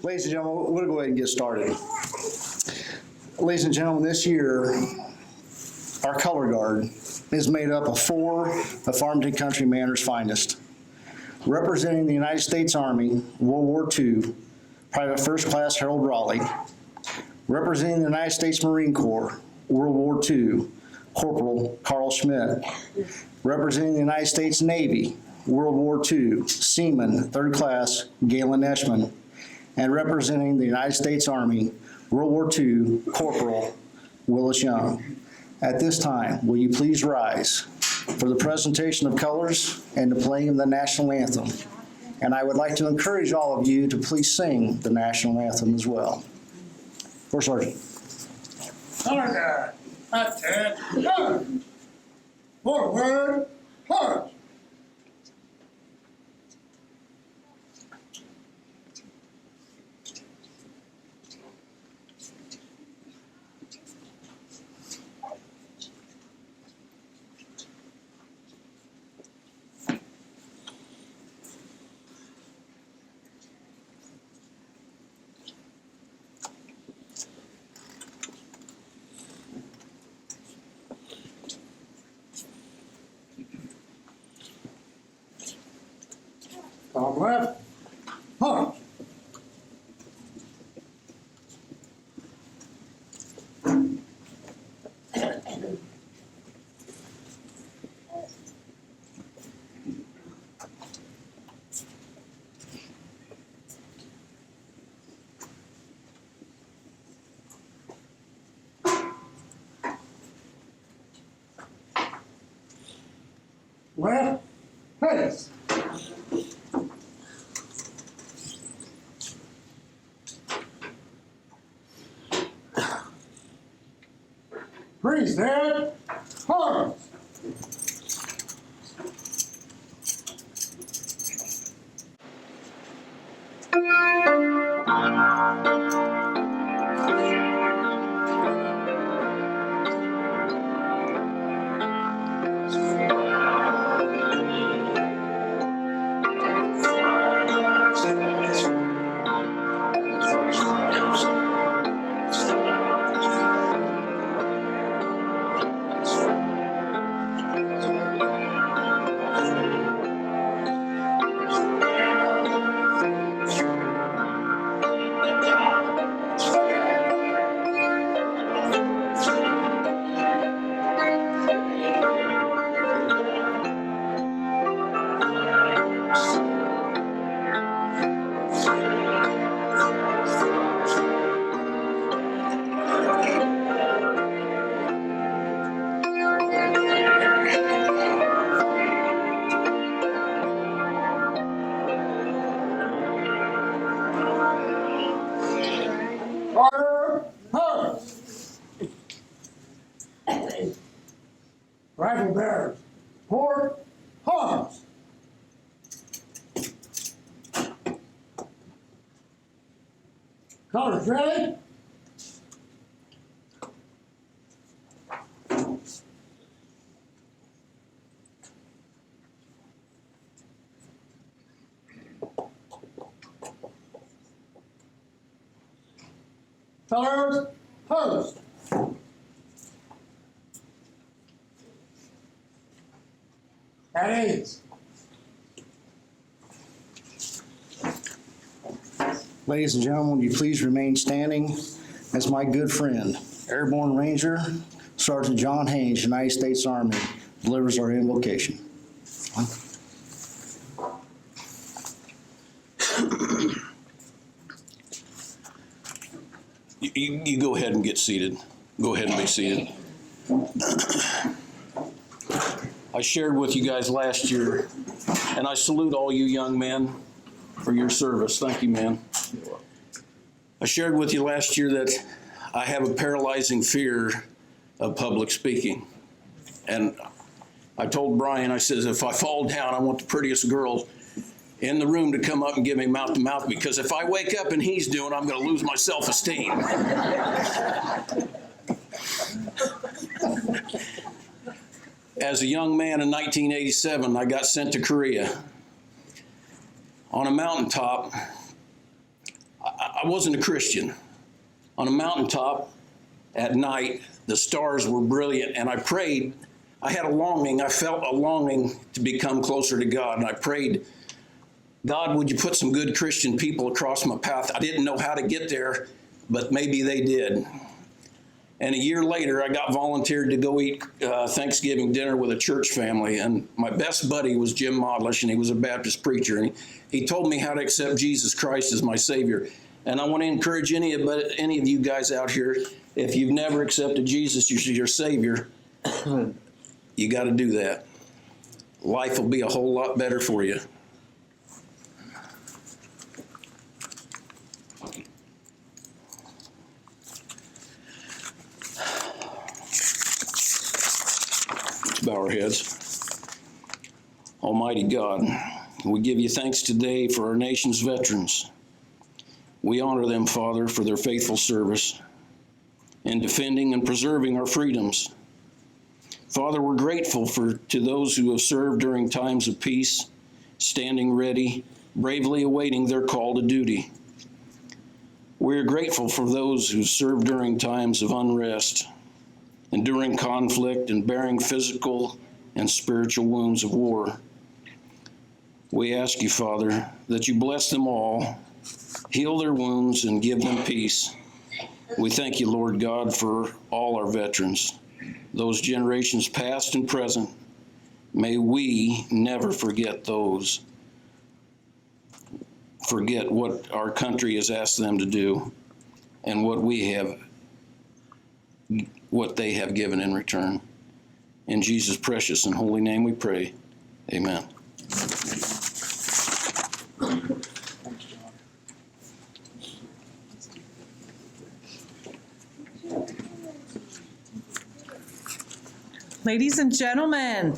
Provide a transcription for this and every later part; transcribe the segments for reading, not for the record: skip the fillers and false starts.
Ladies and gentlemen, we'll go ahead and get started. Ladies and gentlemen, this year, our color guard is made up of 4 of Farmington Country Manor's finest. Representing the United States Army, World War II, Private First Class Harold Raleigh. Representing the United States Marine Corps, World War II, Corporal Carl Schmidt. Representing the United States Navy, World War II, Seaman, 3rd Class, Galen Eschman. And representing the United States Army, World War II, Corporal Willis Young. At this time, will you please rise for the presentation of colors and the playing of the national anthem. And I would like to encourage all of you to please sing the national anthem as well. First Sergeant. Color guard, attention, forward, march. Top left, march. Left, face. Freeze there, pause. Order, pause. Rifle bearers, port, pause. Colors ready? Colors, post. At ease. Ladies and gentlemen, will you please remain standing as my good friend, Airborne Ranger, Sergeant John Haynes, United States Army, delivers our invocation. You go ahead and get seated. Go ahead and be seated. I shared with you guys last year, and I salute all you young men for your service. Thank you, man. I shared with you last year that I have a paralyzing fear of public speaking. And I told Brian, I says, if I fall down, I want the prettiest girl in the room to come up and give me mouth to mouth, because if I wake up and he's doing, I'm going to lose my self-esteem. As a young man in 1987, I got sent to Korea. On a mountaintop, I wasn't a Christian. On a mountaintop at night, the stars were brilliant, and I prayed. I had a longing. I felt a longing to become closer to God, and I prayed, God, would you put some good Christian people across my path? I didn't know how to get there, but maybe they did. And a year later, I got volunteered to go eat Thanksgiving dinner with a church family. And my best buddy was Jim Modlish, and he was a Baptist preacher. And he told me how to accept Jesus Christ as my Savior. And I want to encourage any of you guys out here, if you've never accepted Jesus as your Savior, you got to do that. Life will be a whole lot better for you. Bow our heads. Almighty God, we give you thanks today for our nation's veterans. We honor them, Father, for their faithful service in defending and preserving our freedoms. Father, we're grateful to those who have served during times of peace, standing ready, bravely awaiting their call to duty. We're grateful for those who served during times of unrest, enduring conflict and bearing physical and spiritual wounds of war. We ask you, Father, that you bless them all, heal their wounds, and give them peace. We thank you, Lord God, for all our veterans, those generations past and present. May we never forget what our country has asked them to do and what they have given in return. In Jesus' precious and holy name we pray. Amen. Ladies and gentlemen,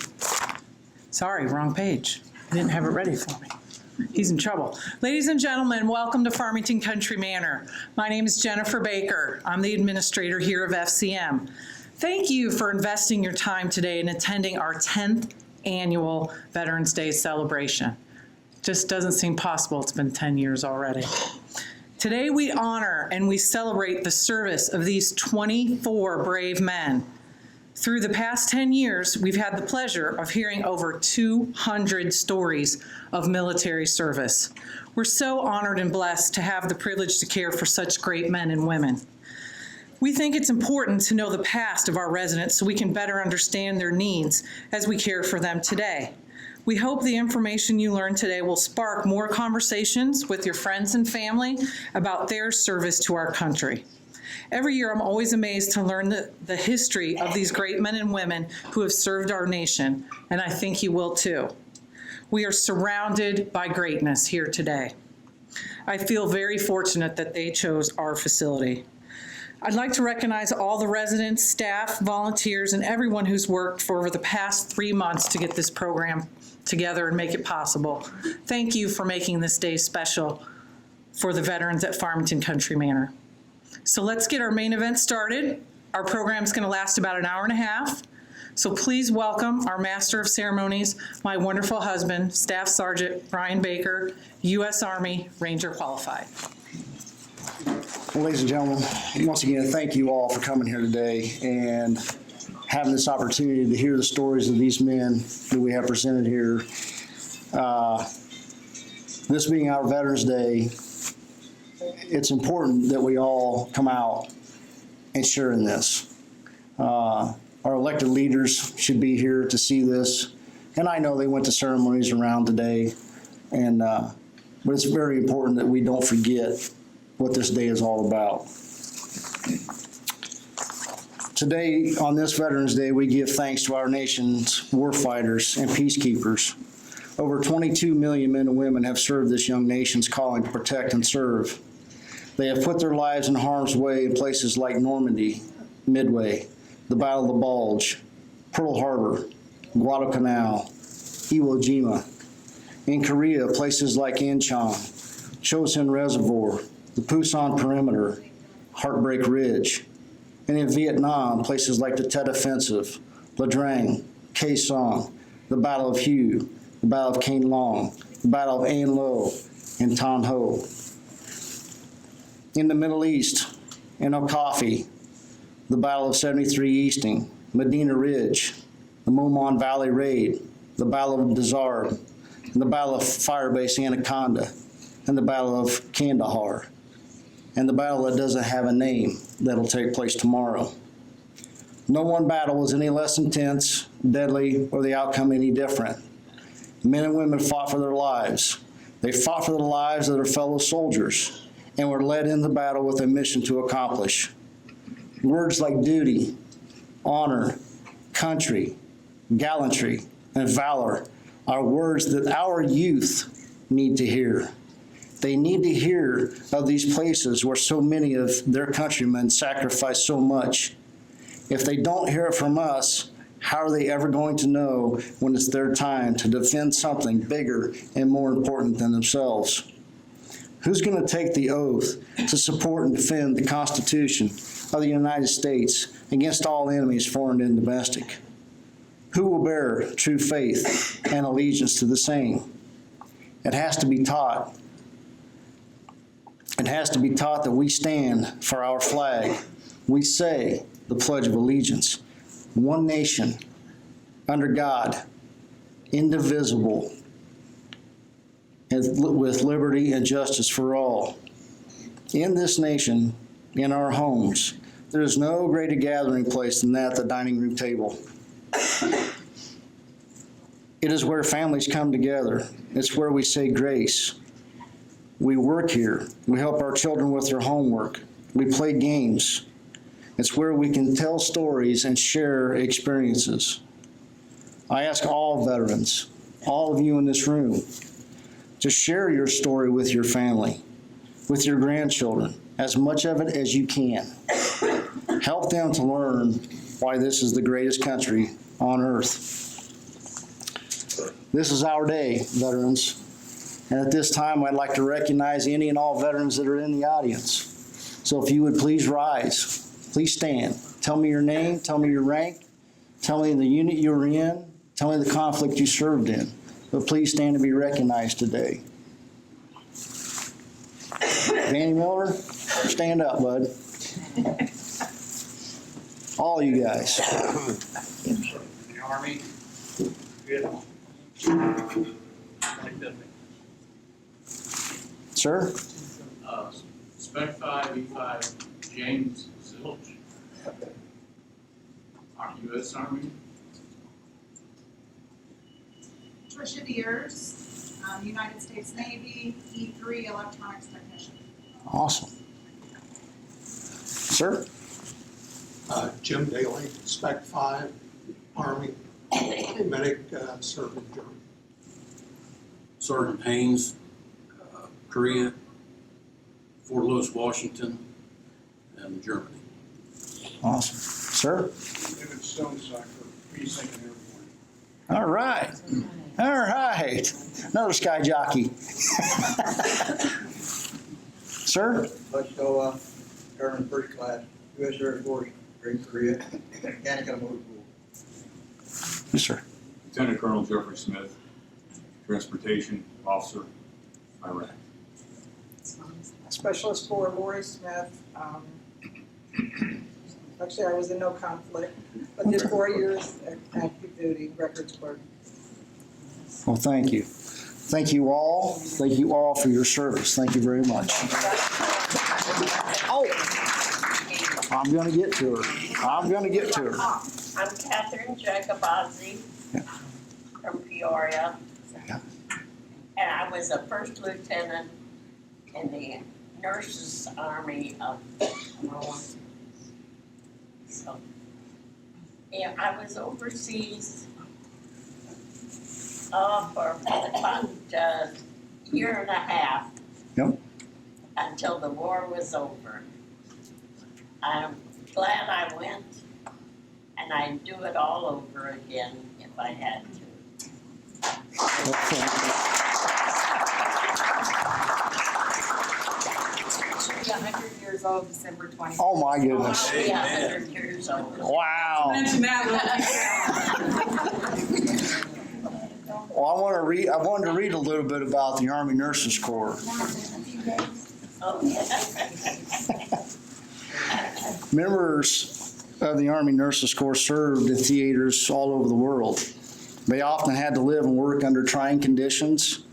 sorry, wrong page. I didn't have it ready for me. He's in trouble. Ladies and gentlemen, welcome to Farmington Country Manor. My name is Jennifer Baker. I'm the administrator here of FCM. Thank you for investing your time today in attending our 10th annual Veterans Day celebration. Just doesn't seem possible. It's been 10 years already. Today we honor and we celebrate the service of these 24 brave men. Through the past 10 years, we've had the pleasure of hearing over 200 stories of military service. We're so honored and blessed to have the privilege to care for such great men and women. We think it's important to know the past of our residents so we can better understand their needs as we care for them today. We hope the information you learn today will spark more conversations with your friends and family about their service to our country. Every year, I'm always amazed to learn the history of these great men and women who have served our nation, and I think you will too. We are surrounded by greatness here today. I feel very fortunate that they chose our facility. I'd like to recognize all the residents, staff, volunteers, and everyone who's worked for over the past 3 months to get this program together and make it possible. Thank you for making this day special for the veterans at Farmington Country Manor. So let's get our main event started. Our program is going to last about an hour and a half. So please welcome our Master of Ceremonies, my wonderful husband, Staff Sergeant Brian Baker, U.S. Army Ranger Qualified. Well, ladies and gentlemen, once again, thank you all for coming here today and having this opportunity to hear the stories of these men that we have presented here. This being our Veterans Day, it's important that we all come out and share in this. Our elected leaders should be here to see this, and I know they went to ceremonies around today, and but it's very important that we don't forget what this day is all about. Today, on this Veterans Day, we give thanks to our nation's warfighters and peacekeepers. Over 22 million men and women have served this young nation's calling to protect and serve. They have put their lives in harm's way in places like Normandy, Midway, the Battle of the Bulge, Pearl Harbor, Guadalcanal, Iwo Jima. In Korea, places like Incheon, Chosin Reservoir, the Pusan Perimeter, Heartbreak Ridge. And in Vietnam, places like the Tet Offensive, La Drang, Khe Sanh, the Battle of Hue, the Battle of Kien Long, the Battle of An Lo, and Tan Ho. In the Middle East, in Okafi, the Battle of 73 Easting, Medina Ridge, the Momon Valley Raid, the Battle of Dazard, and the Battle of Firebase Anaconda, and the Battle of Kandahar, and the battle that doesn't have a name that'll take place tomorrow. No one battle was any less intense, deadly, or the outcome any different. Men and women fought for their lives. They fought for the lives of their fellow soldiers and were led into battle with a mission to accomplish. Words like duty, honor, country, gallantry, and valor are words that our youth need to hear. They need to hear of these places where so many of their countrymen sacrificed so much. If they don't hear it from us, how are they ever going to know when it's their time to defend something bigger and more important than themselves? Who's going to take the oath to support and defend the Constitution of the United States against all enemies, foreign and domestic? Who will bear true faith and allegiance to the same? It has to be taught. It has to be taught that we stand for our flag. We say the Pledge of Allegiance. One nation, under God, indivisible, and with liberty and justice for all. In this nation, in our homes, there is no greater gathering place than that, the dining room table. It is where families come together. It's where we say grace. We work here. We help our children with their homework. We play games. It's where we can tell stories and share experiences. I ask all veterans, all of you in this room, to share your story with your family, with your grandchildren, as much of it as you can. Help them to learn why this is the greatest country on earth. This is our day, veterans. And at this time, I'd like to recognize any and all veterans that are in the audience. So if you would please rise. Please stand. Tell me your name, tell me your rank, tell me the unit you were in, tell me the conflict you served in. But please stand to be recognized today. Danny Miller, stand up, bud. All you guys. The Army, Vietnam. Sir? Spec 5, E5, James Zilch. U.S. Army. Tricia Deers, United States Navy, E3 electronics technician. Awesome. Sir? Jim Daly, Spec 5, Army, medic, served in Germany. Sergeant Haynes, Korea, Fort Lewis, Washington, and Germany. Awesome. Sir? David Stonecipher, precinct and airborne. All right. All right. Another sky jockey. Sir? Bushtoa, Airman First Class, U.S. Air Force, Great Korea, Mechanical Motor Pool. Yes, sir. Lieutenant Colonel Jeffrey Smith, Transportation Officer, Iraq. Specialist for Lori Smith. Actually, I was in no conflict, but did 4 years at active duty records clerk. Well, thank you. Thank you all. Thank you all for your service. Thank you very much. Oh, I'm going to get to her. I'm going to get to her. I'm Catherine Jacobazzi from Peoria. Yeah. And I was a first lieutenant in the Nurses Army of Rome. So, yeah, I was overseas for about a year and a half. Yep. Until the war was over. I'm glad I went, and I'd do it all over again if I had to. She'll be 100 years old December 20th. Oh, my goodness. I'll be 100 years old. Wow. Mention that. Well, I wanted to read a little bit about the Army Nurses Corps. Oh, yeah. Members of the Army Nurses Corps served in theaters all over the world. They often had to live and work under trying conditions,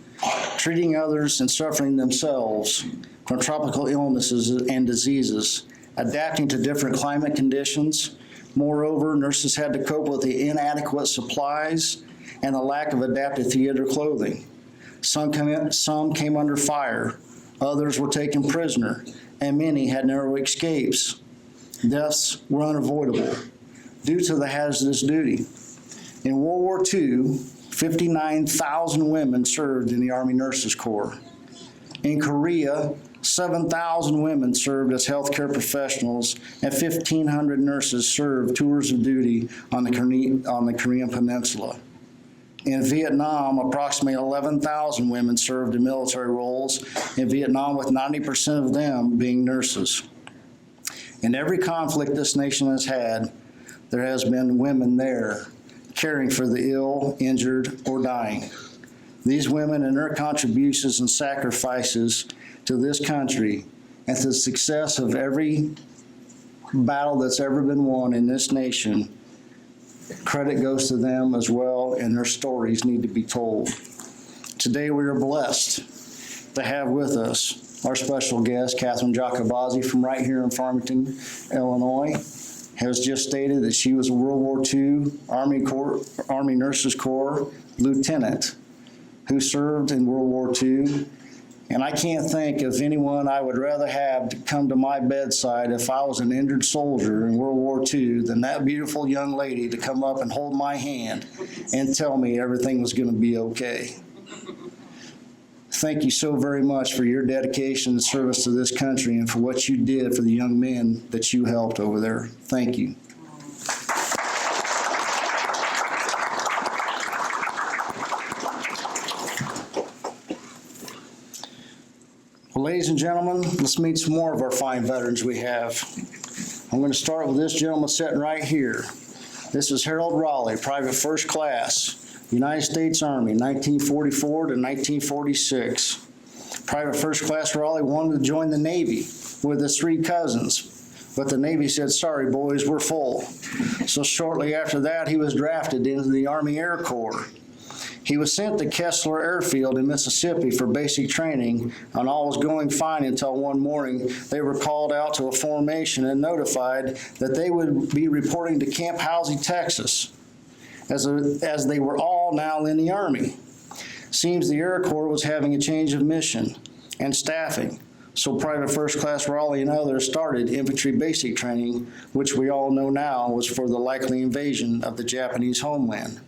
treating others and suffering themselves from tropical illnesses and diseases, adapting to different climate conditions. Moreover, nurses had to cope with the inadequate supplies and the lack of adapted theater clothing. Some came under fire, others were taken prisoner, and many had narrow escapes. Deaths were unavoidable due to the hazardous duty. In World War II, 59,000 women served in the Army Nurses Corps. In Korea, 7,000 women served as healthcare professionals, and 1,500 nurses served tours of duty on the Korean Peninsula. In Vietnam, approximately 11,000 women served in military roles in Vietnam, with 90% of them being nurses. In every conflict this nation has had, there has been women there caring for the ill, injured, or dying. These women and their contributions and sacrifices to this country and to the success of every battle that's ever been won in this nation, credit goes to them as well, and their stories need to be told. Today we are blessed to have with us our special guest, Catherine Jacobazzi, from right here in Farmington, Illinois, has just stated that she was a World War II Army Nurses Corps lieutenant who served in World War II. And I can't think of anyone I would rather have to come to my bedside if I was an injured soldier in World War II than that beautiful young lady to come up and hold my hand and tell me everything was going to be okay. Thank you so very much for your dedication and service to this country and for what you did for the young men that you helped over there. Thank you. Well, ladies and gentlemen, let's meet some more of our fine veterans we have. I'm going to start with this gentleman sitting right here. This is Harold Raleigh, Private First Class, United States Army, 1944 to 1946. Private First Class Raleigh wanted to join the Navy with his three cousins, but the Navy said, sorry boys, we're full. So shortly after that, he was drafted into the Army Air Corps. He was sent to Kessler Airfield in Mississippi for basic training, and all was going fine until one morning they were called out to a formation and notified that they would be reporting to Camp Housie, Texas, as they were all now in the Army. Seems the Air Corps was having a change of mission and staffing, so Private First Class Raleigh and others started infantry basic training, which we all know now was for the likely invasion of the Japanese homeland.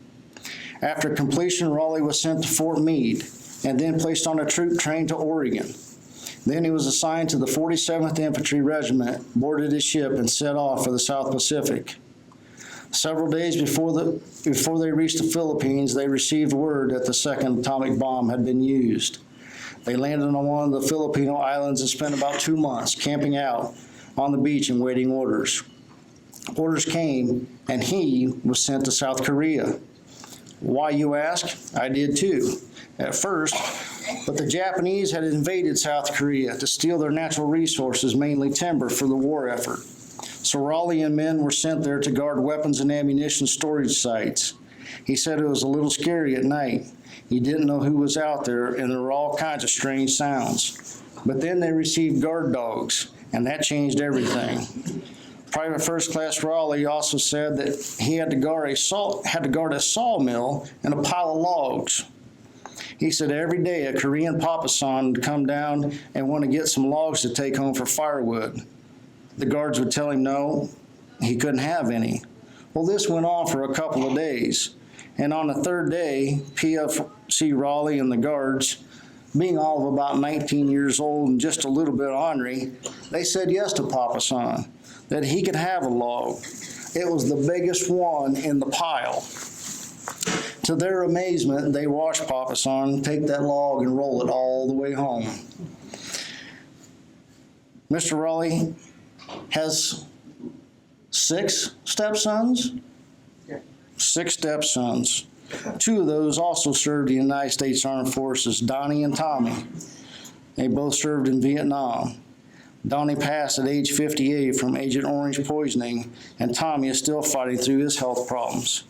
After completion, Raleigh was sent to Fort Meade and then placed on a troop train to Oregon. Then he was assigned to the 47th Infantry Regiment, boarded his ship, and set off for the South Pacific. Several days before they reached the Philippines, they received word that the second atomic bomb had been used. They landed on one of the Filipino islands and spent about 2 months camping out on the beach and waiting orders. Orders came, and he was sent to South Korea. Why, you ask? I did too, at first, but the Japanese had invaded South Korea to steal their natural resources, mainly timber, for the war effort. So Raleigh and men were sent there to guard weapons and ammunition storage sites. He said it was a little scary at night. He didn't know who was out there, and there were all kinds of strange sounds. But then they received guard dogs, and that changed everything. Private First Class Raleigh also said that he had to guard a sawmill and a pile of logs. He said every day a Korean papasan would come down and want to get some logs to take home for firewood. The guards would tell him no, he couldn't have any. Well, this went on for a couple of days, and on the third day, PFC Raleigh and the guards, being all of about 19 years old and just a little bit ornery, they said yes to papasan, that he could have a log. It was the biggest one in the pile. To their amazement, they watched papasan take that log and roll it all the way home. Mr. Raleigh has 6 stepsons? Yeah. 6 stepsons. 2 of those also served the United States Armed Forces, Donnie and Tommy. They both served in Vietnam. Donnie passed at age 58 from Agent Orange poisoning, and Tommy is still fighting through his health problems.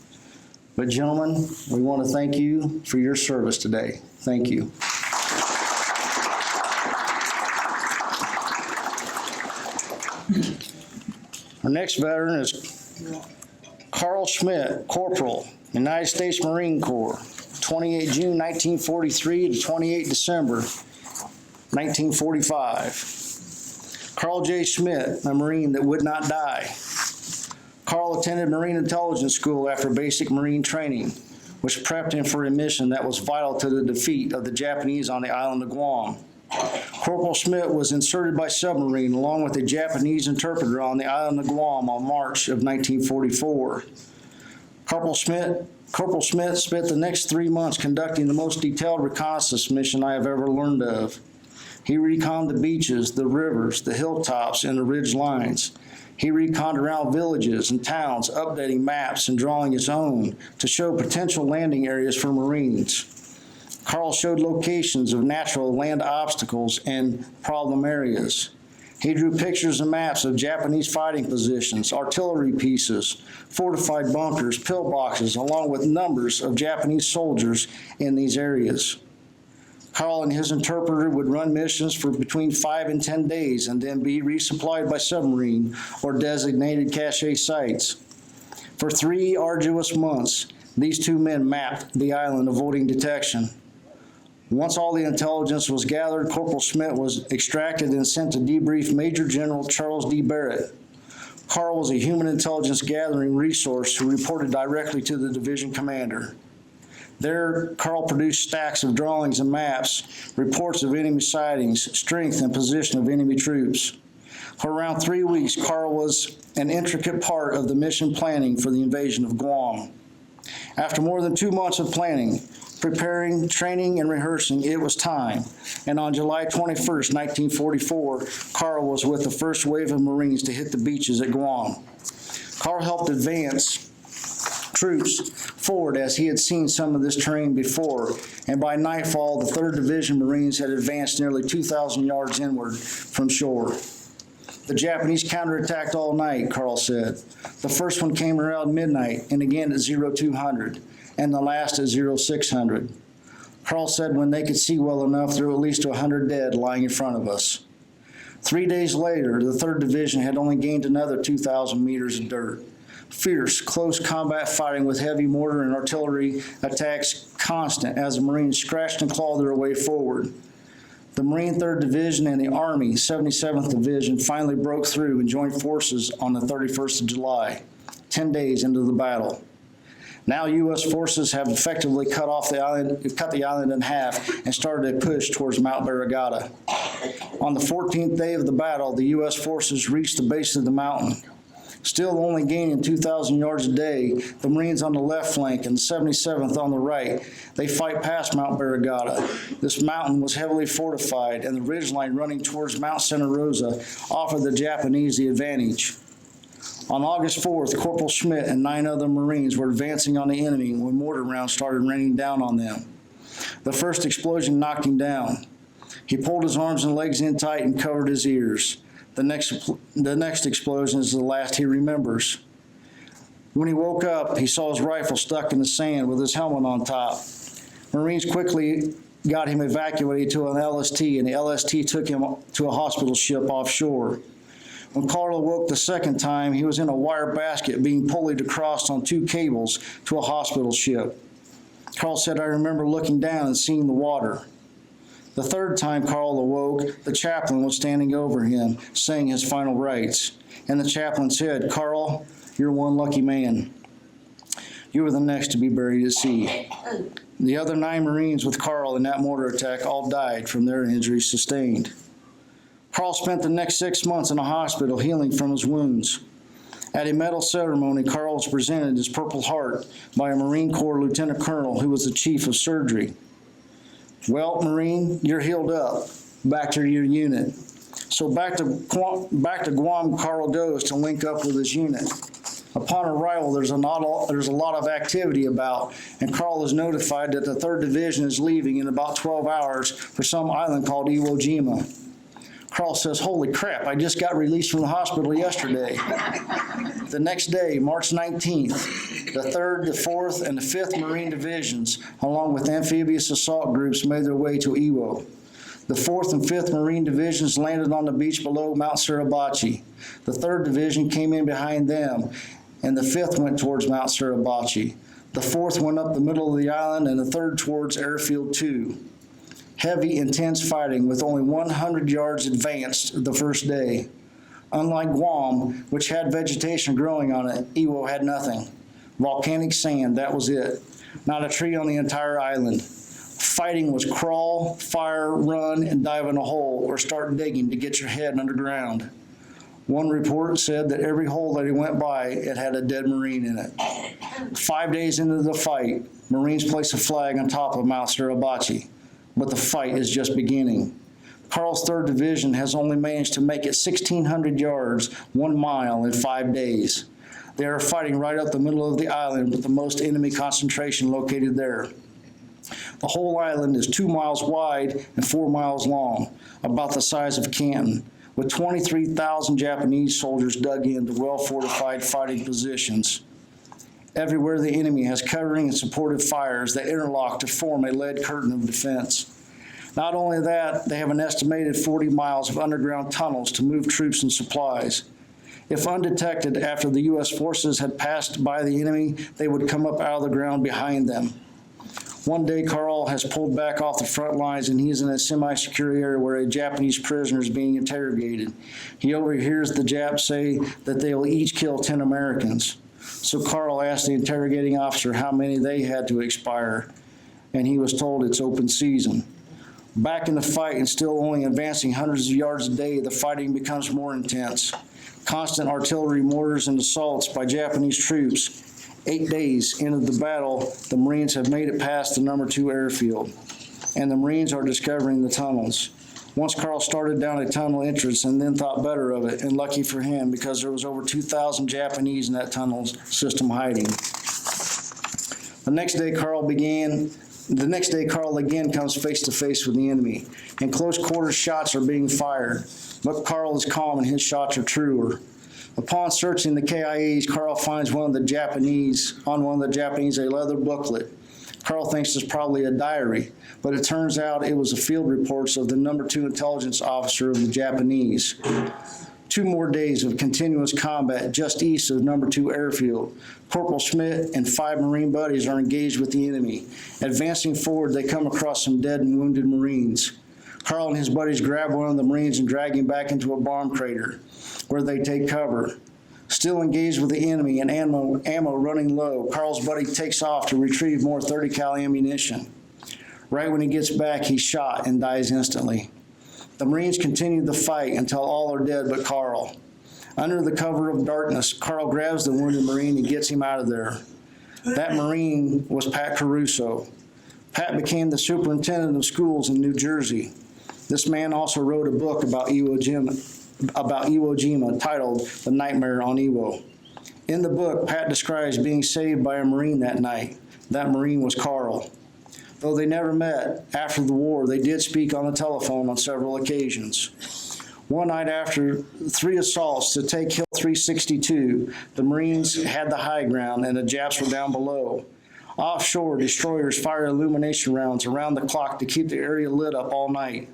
But gentlemen, we want to thank you for your service today. Thank you. Our next veteran is Carl Schmidt, Corporal, United States Marine Corps, 28 June 1943 to 28 December 1945. Carl J. Schmidt, a Marine that would not die. Carl attended Marine Intelligence School after basic Marine training, which prepped him for a mission that was vital to the defeat of the Japanese on the island of Guam. Corporal Schmidt was inserted by submarine along with a Japanese interpreter on the island of Guam on March of 1944. Corporal Schmidt spent the next 3 months conducting the most detailed reconnaissance mission I have ever learned of. He reconned the beaches, the rivers, the hilltops, and the ridge lines. He reconned around villages and towns, updating maps and drawing his own to show potential landing areas for Marines. Carl showed locations of natural land obstacles and problem areas. He drew pictures and maps of Japanese fighting positions, artillery pieces, fortified bunkers, pillboxes, along with numbers of Japanese soldiers in these areas. Carl and his interpreter would run missions for between 5 and 10 days and then be resupplied by submarine or designated cache sites. For 3 arduous months, these two men mapped the island, avoiding detection. Once all the intelligence was gathered, Corporal Schmidt was extracted and sent to debrief Major General Charles D. Barrett. Carl was a human intelligence gathering resource who reported directly to the division commander. There, Carl produced stacks of drawings and maps, reports of enemy sightings, strength and position of enemy troops. For around 3 weeks, Carl was an intricate part of the mission planning for the invasion of Guam. After more than 2 months of planning, preparing, training, and rehearsing, it was time. And on July 21st, 1944, Carl was with the first wave of Marines to hit the beaches at Guam. Carl helped advance troops forward as he had seen some of this terrain before, and by nightfall, the 3rd Division Marines had advanced nearly 2,000 yards inward from shore. The Japanese counterattacked all night, Carl said. The first one came around midnight and again at 0200, and the last at 0600. Carl said when they could see well enough, there were at least 100 dead lying in front of us. 3 days later, the 3rd Division had only gained another 2,000 meters of dirt. Fierce, close combat fighting with heavy mortar and artillery attacks constant as the Marines scratched and clawed their way forward. The Marine 3rd Division and the Army 77th Division finally broke through and joined forces on the 31st of July, 10 days into the battle. Now U.S. forces have effectively cut the island in half and started a push towards Mount Barragata. On the 14th day of the battle, the U.S. forces reached the base of the mountain. Still only gaining 2,000 yards a day, the Marines on the left flank and the 77th on the right, they fight past Mount Barragata. This mountain was heavily fortified, and the ridgeline running towards Mount Santa Rosa offered the Japanese the advantage. On August 4th, Corporal Schmidt and 9 other Marines were advancing on the enemy when mortar rounds started raining down on them. The first explosion knocked him down. He pulled his arms and legs in tight and covered his ears. The next explosion is the last he remembers. When he woke up, he saw his rifle stuck in the sand with his helmet on top. Marines quickly got him evacuated to an LST, and the LST took him to a hospital ship offshore. When Carl awoke the second time, he was in a wire basket being pulleyed across on 2 cables to a hospital ship. Carl said, "I remember looking down and seeing the water." The third time Carl awoke, the chaplain was standing over him, saying his final rites. And the chaplain said, "Carl, you're one lucky man. You were the next to be buried at sea." The other 9 Marines with Carl in that mortar attack all died from their injuries sustained. Carl spent the next 6 months in a hospital healing from his wounds. At a medal ceremony, Carl was presented his Purple Heart by a Marine Corps Lieutenant Colonel who was the chief of surgery. "Well, Marine, you're healed up. Back to your unit." So back to Guam Carl goes to link up with his unit. Upon arrival, there's a lot of activity about, and Carl is notified that the 3rd Division is leaving in about 12 hours for some island called Iwo Jima. Carl says, "Holy crap, I just got released from the hospital yesterday." The next day, March 19th, the 3rd, the 4th, and the 5th Marine Divisions, along with amphibious assault groups, made their way to Iwo. The 4th and 5th Marine Divisions landed on the beach below Mount Suribachi. The 3rd Division came in behind them, and the 5th went towards Mount Suribachi. The 4th went up the middle of the island, and the 3rd towards Airfield 2. Heavy, intense fighting with only 100 yards advanced the first day. Unlike Guam, which had vegetation growing on it, Iwo had nothing. Volcanic sand, that was it. Not a tree on the entire island. Fighting was crawl, fire, run, and dive in a hole or start digging to get your head underground. One report said that every hole that he went by, it had a dead Marine in it. 5 days into the fight, Marines placed a flag on top of Mount Suribachi, but the fight is just beginning. Carl's 3rd Division has only managed to make it 1,600 yards, 1 mile in 5 days. They are fighting right up the middle of the island with the most enemy concentration located there. The whole island is 2 miles wide and 4 miles long, about the size of Canton, with 23,000 Japanese soldiers dug into well-fortified fighting positions. Everywhere the enemy has covering and supportive fires that interlock to form a lead curtain of defense. Not only that, they have an estimated 40 miles of underground tunnels to move troops and supplies. If undetected after the U.S. forces had passed by the enemy, they would come up out of the ground behind them. One day, Carl has pulled back off the front lines and he is in a semi-secure area where a Japanese prisoner is being interrogated. He overhears the Japs say that they will each kill 10 Americans. So Carl asked the interrogating officer how many they had to expire, and he was told it's open season. Back in the fight and still only advancing hundreds of yards a day, the fighting becomes more intense. Constant artillery mortars and assaults by Japanese troops. 8 days into the battle, the Marines have made it past the number 2 airfield, and the Marines are discovering the tunnels. Once Carl started down a tunnel entrance and then thought better of it, and lucky for him because there was over 2,000 Japanese in that tunnel system hiding. The next day, Carl again comes face to face with the enemy. In close quarters, shots are being fired, but Carl is calm and his shots are truer. Upon searching the KIAs, Carl finds on one of the Japanese a leather booklet. Carl thinks it's probably a diary, but it turns out it was the field reports of the number 2 intelligence officer of the Japanese. 2 more days of continuous combat just east of number 2 airfield. Corporal Schmidt and 5 Marine buddies are engaged with the enemy. Advancing forward, they come across some dead and wounded Marines. Carl and his buddies grab one of the Marines and drag him back into a bomb crater, where they take cover. Still engaged with the enemy and ammo running low, Carl's buddy takes off to retrieve more .30 cal ammunition. Right when he gets back, he's shot and dies instantly. The Marines continue the fight until all are dead but Carl. Under the cover of darkness, Carl grabs the wounded Marine and gets him out of there. That Marine was Pat Caruso. Pat became the superintendent of schools in New Jersey. This man also wrote a book about Iwo Jima titled The Nightmare on Iwo. In the book, Pat describes being saved by a Marine that night. That Marine was Carl. Though they never met, after the war, they did speak on the telephone on several occasions. One night after 3 assaults to take Hill 362, the Marines had the high ground and the Japs were down below. Offshore, destroyers fire illumination rounds around the clock to keep the area lit up all night.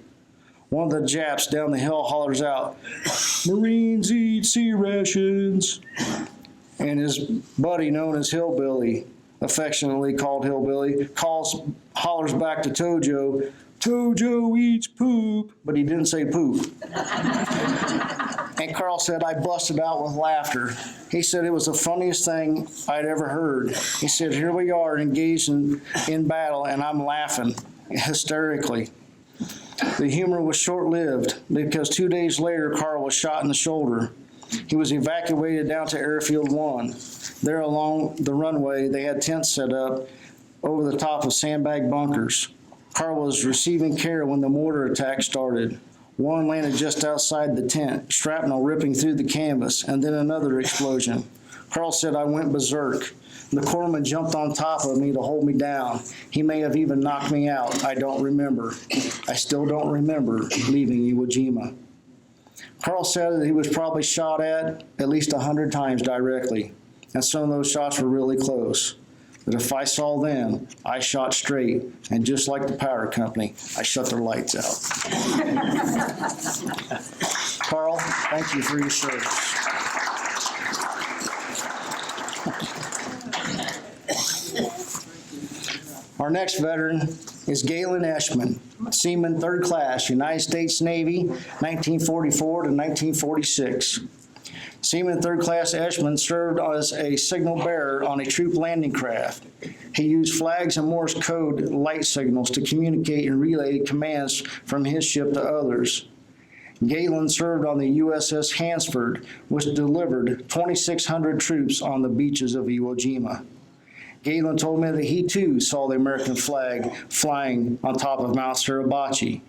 One of the Japs down the hill hollers out, "Marines eat sea rations." And his buddy, known as Hillbilly, affectionately called Hillbilly, hollers back to Tojo, "Tojo eats poop," but he didn't say poop. And Carl said, "I busted out with laughter." He said it was the funniest thing I'd ever heard. He said, "Here we are engaged in battle and I'm laughing hysterically." The humor was short-lived because 2 days later, Carl was shot in the shoulder. He was evacuated down to Airfield 1. There along the runway, they had tents set up over the top of sandbag bunkers. Carl was receiving care when the mortar attack started. One landed just outside the tent, shrapnel ripping through the canvas, and then another explosion. Carl said I went berserk. The corpsman jumped on top of me to hold me down. He may have even knocked me out. I don't remember. I still don't remember leaving Iwo Jima. Carl said that he was probably shot at least 100 times directly, and some of those shots were really close. But if I saw them, I shot straight, and just like the power company, I shut their lights out. Carl, thank you for your service. Our next veteran is Galen Eschman, Seaman 3rd Class, United States Navy, 1944 to 1946. Seaman 3rd Class Eschman served as a signal bearer on a troop landing craft. He used flags and Morse code light signals to communicate and relay commands from his ship to others. Galen served on the USS Hansford, which delivered 2,600 troops on the beaches of Iwo Jima. Galen told me that he too saw the American flag flying on top of Mount Suribachi.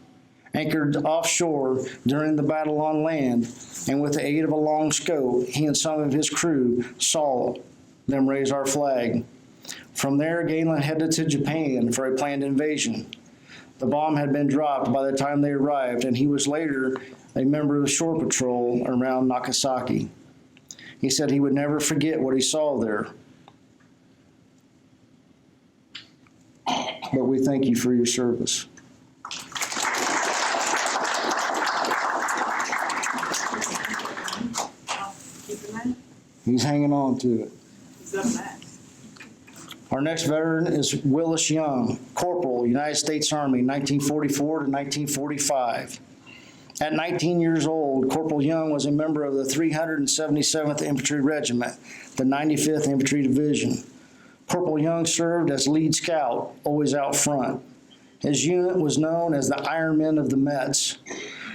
Anchored offshore during the battle on land, and with the aid of a long scope, he and some of his crew saw them raise our flag. From there, Galen headed to Japan for a planned invasion. The bomb had been dropped by the time they arrived, and he was later a member of the shore patrol around Nagasaki. He said he would never forget what he saw there. But we thank you for your service. He's hanging on to it. Who's up next? Our next veteran is Willis Young, Corporal, United States Army, 1944 to 1945. At 19 years old, Corporal Young was a member of the 377th Infantry Regiment, the 95th Infantry Division. Corporal Young served as lead scout, always out front. His unit was known as the Iron Men of the Metz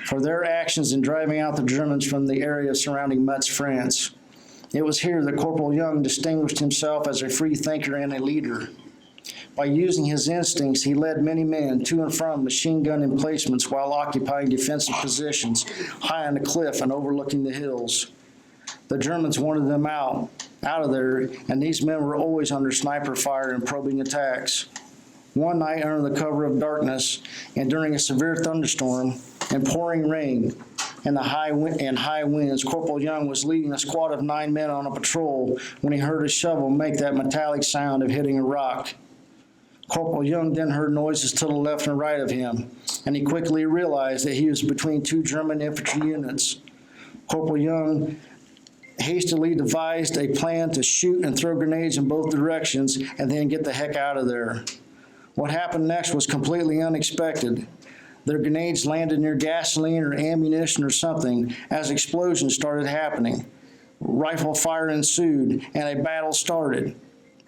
for their actions in driving out the Germans from the area surrounding Metz, France. It was here that Corporal Young distinguished himself as a free thinker and a leader. By using his instincts, he led many men to and from machine gun emplacements while occupying defensive positions high on the cliff and overlooking the hills. The Germans wanted them out of there, and these men were always under sniper fire and probing attacks. One night, under the cover of darkness, and during a severe thunderstorm and pouring rain and high winds, Corporal Young was leading a squad of 9 men on a patrol when he heard a shovel make that metallic sound of hitting a rock. Corporal Young then heard noises to the left and right of him, and he quickly realized that he was between 2 German infantry units. Corporal Young hastily devised a plan to shoot and throw grenades in both directions and then get the heck out of there. What happened next was completely unexpected. Their grenades landed near gasoline or ammunition or something as explosions started happening. Rifle fire ensued and a battle started.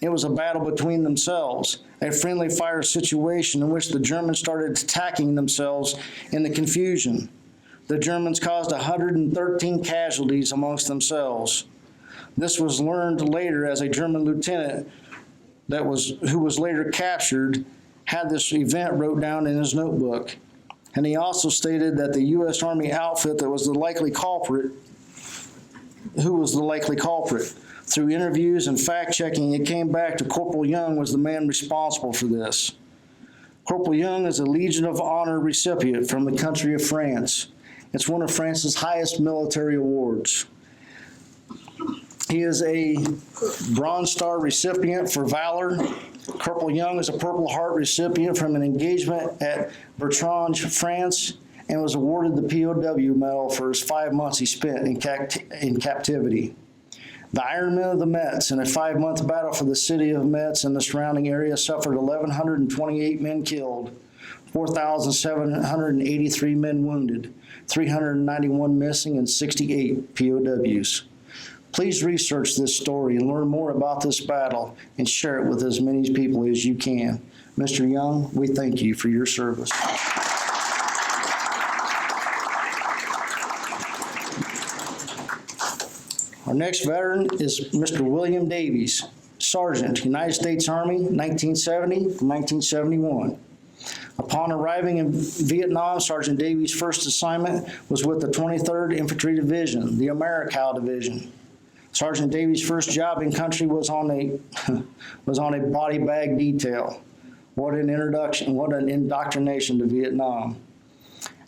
It was a battle between themselves, a friendly fire situation in which the Germans started attacking themselves in the confusion. The Germans caused 113 casualties amongst themselves. This was learned later as a German lieutenant who was later captured had this event wrote down in his notebook. And he also stated that the U.S. Army outfit that was the likely culprit, Through interviews and fact-checking, it came back to Corporal Young was the man responsible for this. Corporal Young is a Legion of Honor recipient from the country of France. It's one of France's highest military awards. He is a Bronze Star recipient for valor. Corporal Young is a Purple Heart recipient from an engagement at Bertrange, France, and was awarded the POW medal for his 5 months he spent in captivity. The Iron Men of the Metz, in a 5-month battle for the city of Metz and the surrounding area, suffered 1,128 men killed, 4,783 men wounded, 391 missing, and 68 POWs. Please research this story and learn more about this battle and share it with as many people as you can. Mr. Young, we thank you for your service. Our next veteran is Mr. William Davies, Sergeant, United States Army, 1970 to 1971. Upon arriving in Vietnam, Sergeant Davies' first assignment was with the 23rd Infantry Division, the Americal Division. Sergeant Davies' first job in country was on a body bag detail. What an introduction, what an indoctrination to Vietnam.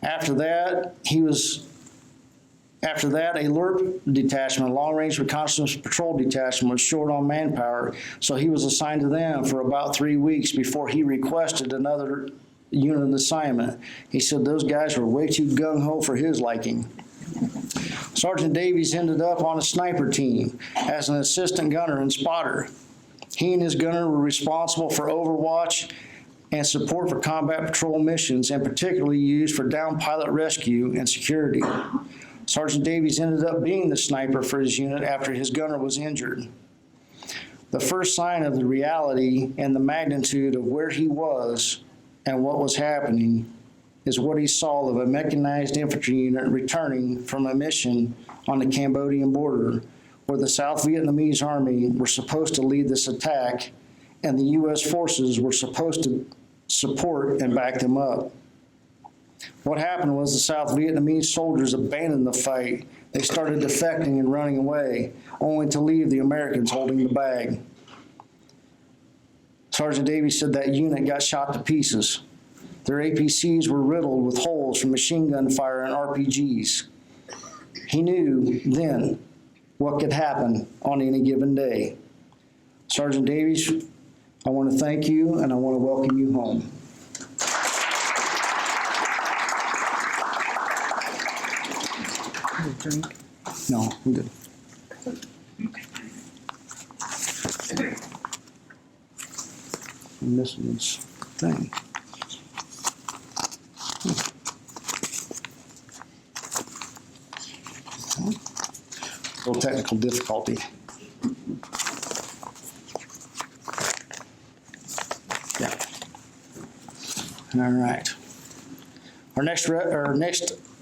After that, a LRP detachment, long-range reconnaissance patrol detachment, was short on manpower, so he was assigned to them for about 3 weeks before he requested another unit assignment. He said those guys were way too gung-ho for his liking. Sergeant Davies ended up on a sniper team as an assistant gunner and spotter. He and his gunner were responsible for overwatch and support for combat patrol missions, and particularly used for downed pilot rescue and security. Sergeant Davies ended up being the sniper for his unit after his gunner was injured. The first sign of the reality and the magnitude of where he was and what was happening is what he saw of a mechanized infantry unit returning from a mission on the Cambodian border, where the South Vietnamese Army were supposed to lead this attack, and the U.S. forces were supposed to support and back them up. What happened was the South Vietnamese soldiers abandoned the fight. They started defecting and running away, only to leave the Americans holding the bag. Sergeant Davies said that unit got shot to pieces. Their APCs were riddled with holes from machine gun fire and RPGs. He knew then what could happen on any given day. Sergeant Davies, I want to thank you and I want to welcome you home. Drink. No, I'm good. I'm missing this thing. A little technical difficulty. Yeah. All right. Our next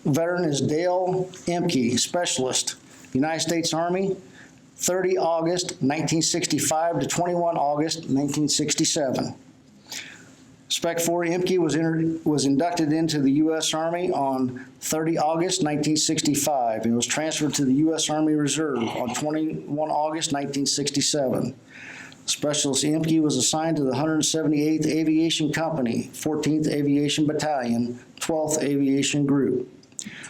veteran is Dale Emke, Specialist, United States Army, 30 August 1965 to 21 August 1967. Spec 4 Emke was inducted into the U.S. Army on 30 August 1965 and was transferred to the U.S. Army Reserve on 21 August 1967. Specialist Emke was assigned to the 178th Aviation Company, 14th Aviation Battalion, 12th Aviation Group.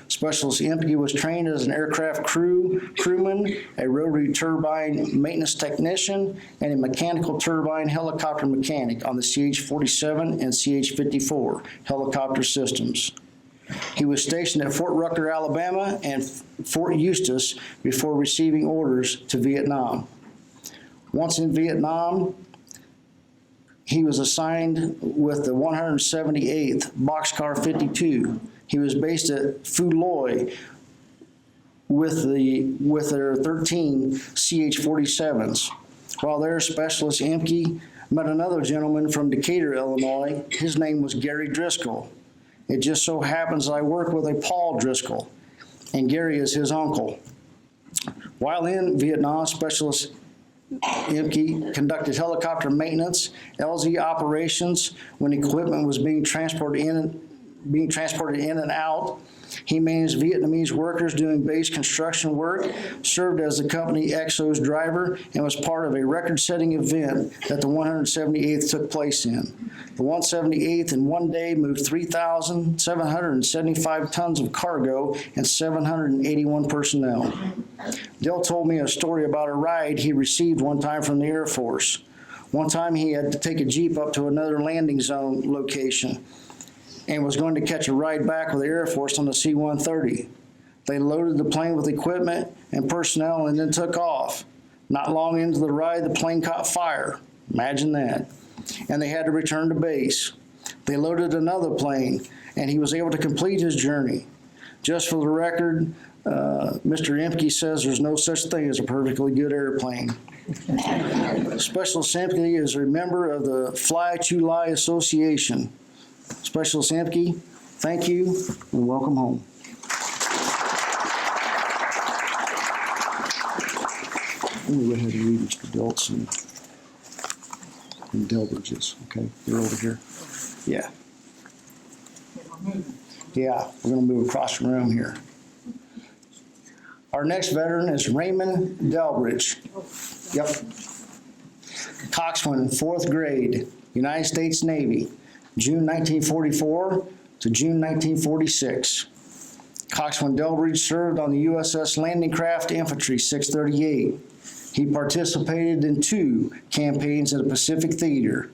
Specialist Emke was trained as an aircraft crewman, a rotary turbine maintenance technician, and a mechanical turbine helicopter mechanic on the CH-47 and CH-54 helicopter systems. He was stationed at Fort Rucker, Alabama, and Fort Eustis before receiving orders to Vietnam. Once in Vietnam, he was assigned with the 178th Boxcar 52. He was based at Phu Loy with their 13 CH-47s. While there, Specialist Emke met another gentleman from Decatur, Illinois. His name was Gary Driscoll. It just so happens I work with a Paul Driscoll, and Gary is his uncle. While in Vietnam, Specialist Emke conducted helicopter maintenance, LZ operations when equipment was being transported in and out. He managed Vietnamese workers doing base construction work, served as the company XO's driver, and was part of a record-setting event that the 178th took place in. The 178th in one day moved 3,775 tons of cargo and 781 personnel. Dale told me a story about a ride he received one time from the Air Force. One time he had to take a Jeep up to another landing zone location and was going to catch a ride back with the Air Force on the C-130. They loaded the plane with equipment and personnel and then took off. Not long into the ride, the plane caught fire. Imagine that. And they had to return to base. They loaded another plane, and he was able to complete his journey. Just for the record, Mr. Emke says there's no such thing as a perfectly good airplane. Specialist Emke is a member of the Fly to Lie Association. Specialist Emke, thank you and welcome home. Let me go ahead and read Mr. Diltson and Delbridge's, okay? You're over here. Yeah. Yeah, we're going to move across the room here. Our next veteran is Raymond Delbridge. Yep. Coxswain, 4th grade, United States Navy, June 1944 to June 1946. Coxswain Delbridge served on the USS Landing Craft Infantry 638. He participated in 2 campaigns at the Pacific Theater.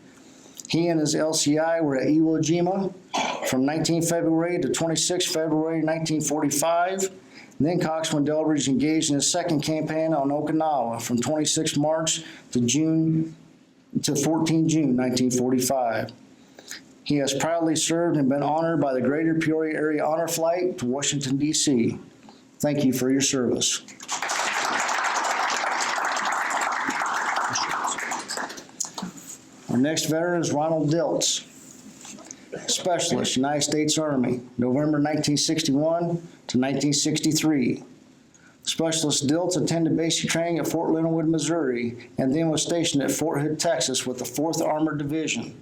He and his LCI were at Iwo Jima from 19 February to 26 February 1945. And then Coxswain Delbridge engaged in his 2nd campaign on Okinawa from 26 March to 14 June 1945. He has proudly served and been honored by the Greater Peoria Area Honor Flight to Washington, D.C. Thank you for your service. Our next veteran is Ronald Diltz, Specialist, United States Army, November 1961 to 1963. Specialist Diltz attended basic training at Fort Leonard Wood, Missouri, and then was stationed at Fort Hood, Texas with the 4th Armored Division.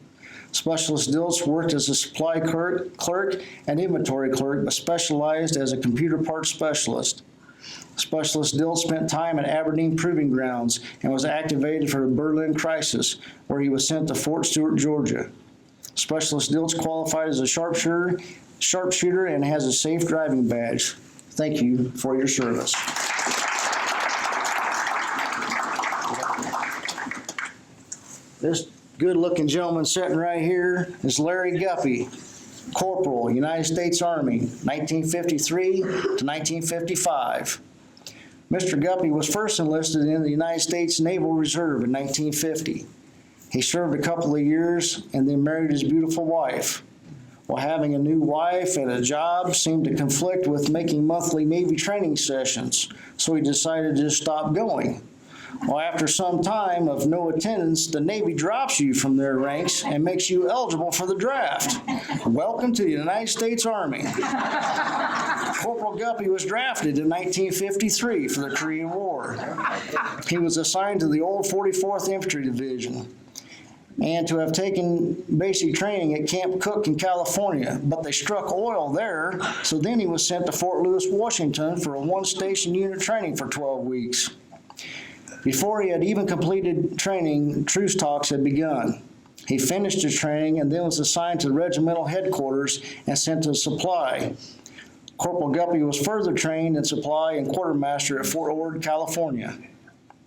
Specialist Diltz worked as a supply clerk and inventory clerk, but specialized as a computer parts specialist. Specialist Diltz spent time at Aberdeen Proving Grounds and was activated for the Berlin Crisis, where he was sent to Fort Stewart, Georgia. Specialist Diltz qualified as a sharpshooter and has a safe driving badge. Thank you for your service. This good-looking gentleman sitting right here is Larry Guppy, Corporal, United States Army, 1953 to 1955. Mr. Guppy was first enlisted in the United States Naval Reserve in 1950. He served a couple of years and then married his beautiful wife. Well, having a new wife and a job seemed to conflict with making monthly Navy training sessions, so he decided to just stop going. Well, after some time of no attendance, the Navy drops you from their ranks and makes you eligible for the draft. Welcome to the United States Army. Corporal Guppy was drafted in 1953 for the Korean War. He was assigned to the old 44th Infantry Division and to have taken basic training at Camp Cook in California, but they struck oil there, so then he was sent to Fort Lewis, Washington for a 1-station unit training for 12 weeks. Before he had even completed training, truce talks had begun. He finished his training and then was assigned to the regimental headquarters and sent to supply. Corporal Guppy was further trained in supply and quartermaster at Fort Ord, California.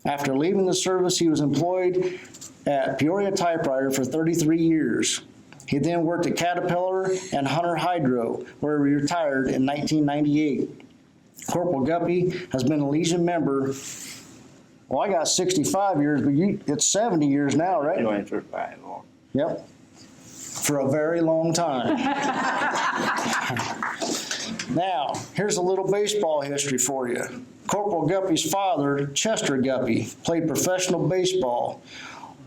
After leaving the service, he was employed at Peoria Typewriter for 33 years. He then worked at Caterpillar and Hunter Hydro, where he retired in 1998. Corporal Guppy has been a Legion member. Well, I got 65 years, but it's 70 years now, right? Yep. For a very long time. Now, here's a little baseball history for you. Corporal Guppy's father, Chester Guppy, played professional baseball.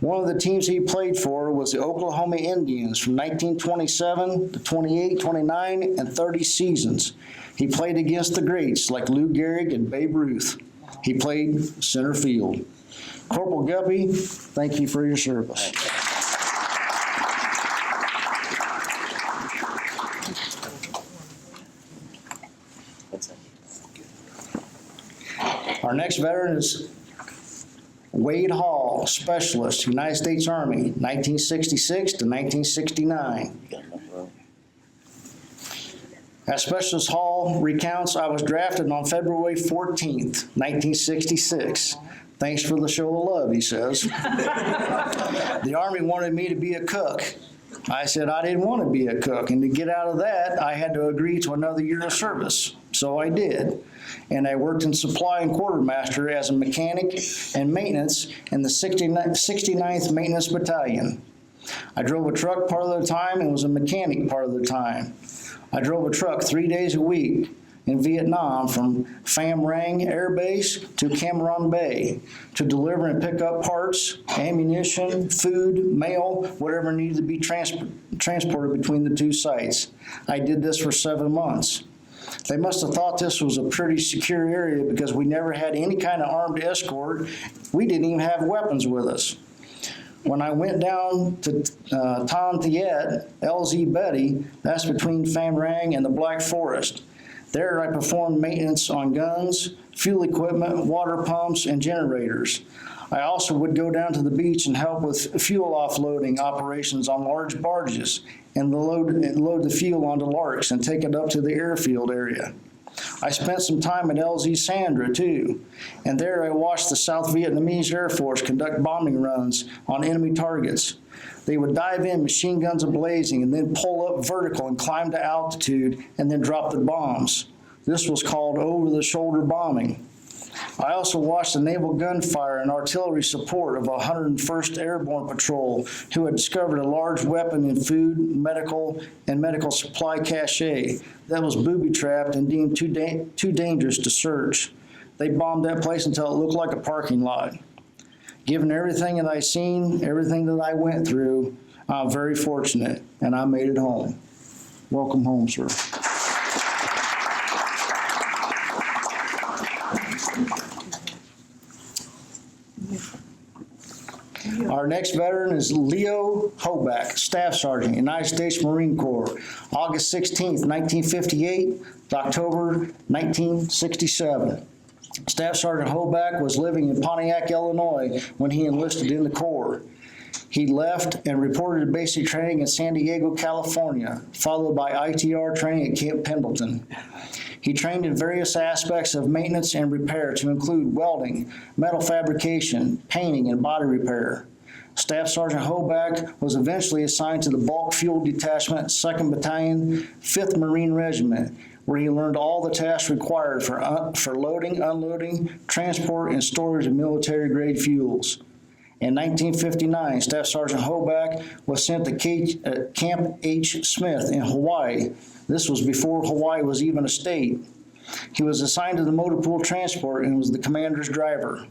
One of the teams he played for was the Oklahoma Indians from 1927 to 28, 29, and 30 seasons. He played against the greats like Lou Gehrig and Babe Ruth. He played center field. Corporal Guppy, thank you for your service. Our next veteran is Wade Hall, Specialist, United States Army, 1966 to 1969. As Specialist Hall recounts, I was drafted on February 14th, 1966. Thanks for the show of love, he says. The Army wanted me to be a cook. I said I didn't want to be a cook, and to get out of that, I had to agree to another year of service. So I did. And I worked in supply and quartermaster as a mechanic and maintenance in the 69th Maintenance Battalion. I drove a truck part of the time and was a mechanic part of the time. I drove a truck 3 days a week in Vietnam from Pham Rang Air Base to Cam Ranh Bay to deliver and pick up parts, ammunition, food, mail, whatever needed to be transported between the two sites. I did this for 7 months. They must have thought this was a pretty secure area because we never had any kind of armed escort. We didn't even have weapons with us. When I went down to Tan Thiet, LZ Betty, that's between Pham Rang and the Black Forest, There I performed maintenance on guns, fuel equipment, water pumps, and generators. I also would go down to the beach and help with fuel offloading operations on large barges and load the fuel onto larks and take it up to the airfield area. I spent some time at LZ Sandra too, and there I watched the South Vietnamese Air Force conduct bombing runs on enemy targets. They would dive in, machine guns ablazing, and then pull up vertical and climb to altitude and then drop the bombs. This was called over-the-shoulder bombing. I also watched the naval gunfire and artillery support of 101st Airborne Patrol, who had discovered a large weapon in food, medical supply cache that was booby-trapped and deemed too dangerous to search. They bombed that place until it looked like a parking lot. Given everything that I seen, everything that I went through, I'm very fortunate, and I made it home. Welcome home, sir. Our next veteran is Leo Hoback, Staff Sergeant, United States Marine Corps, August 16th, 1958 to October 1967. Staff Sergeant Hoback was living in Pontiac, Illinois when he enlisted in the Corps. He left and reported to basic training in San Diego, California, followed by ITR training at Camp Pendleton. He trained in various aspects of maintenance and repair to include welding, metal fabrication, painting, and body repair. Staff Sergeant Hoback was eventually assigned to the Bulk Fuel Detachment, 2nd Battalion, 5th Marine Regiment, where he learned all the tasks required for loading, unloading, transport, and storage of military-grade fuels. In 1959, Staff Sergeant Hoback was sent to Camp H. Smith in Hawaii. This was before Hawaii was even a state. He was assigned to the motor pool transport and was the commander's driver.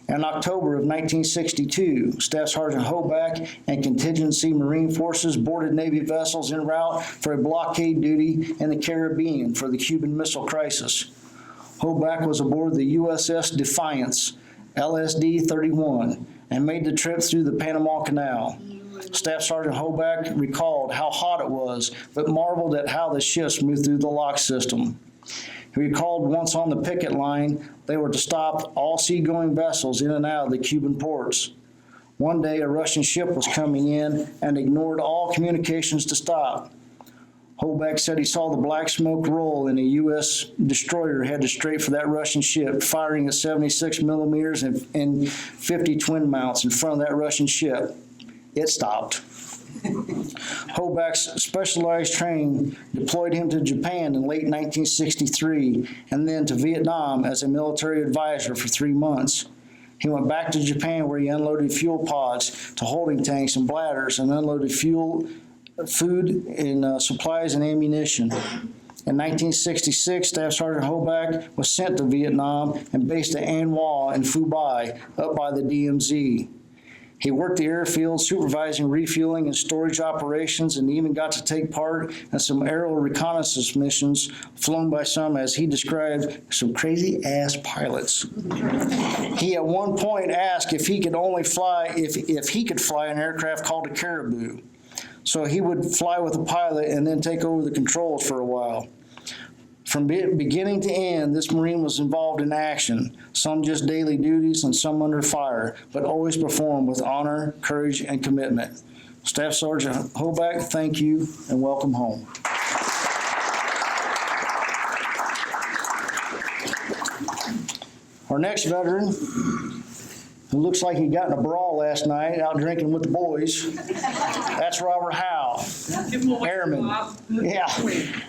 In October of 1962, Staff Sergeant Hoback and contingency Marine forces boarded Navy vessels en route for a blockade duty in the Caribbean for the Cuban Missile Crisis. Hoback was aboard the USS Defiance, LSD-31, and made the trip through the Panama Canal. Staff Sergeant Hoback recalled how hot it was, but marveled at how the ships moved through the lock system. He recalled once on the picket line, they were to stop all seagoing vessels in and out of the Cuban ports. One day, a Russian ship was coming in and ignored all communications to stop. Hoback said he saw the black smoke roll and a U.S. destroyer headed straight for that Russian ship, firing at 76 millimeters and 50 twin mounts in front of that Russian ship. It stopped. Hoback's specialized training deployed him to Japan in late 1963 and then to Vietnam as a military advisor for 3 months. He went back to Japan where he unloaded fuel pods to holding tanks and bladders and unloaded fuel, food, and supplies and ammunition. In 1966, Staff Sergeant Hoback was sent to Vietnam and based at An Hoa in Phu Bai, up by the DMZ. He worked the airfield supervising refueling and storage operations and even got to take part in some aerial reconnaissance missions flown by some, as he described, some crazy-ass pilots. He at one point asked if he could only fly, if he could fly an aircraft called a Caribou. So he would fly with a pilot and then take over the controls for a while. From beginning to end, this Marine was involved in action, some just daily duties and some under fire, but always performed with honor, courage, and commitment. Staff Sergeant Hoback, thank you and welcome home. Our next veteran, who looks like he got in a brawl last night out drinking with the boys, that's Robert Howe, Airman. Yeah,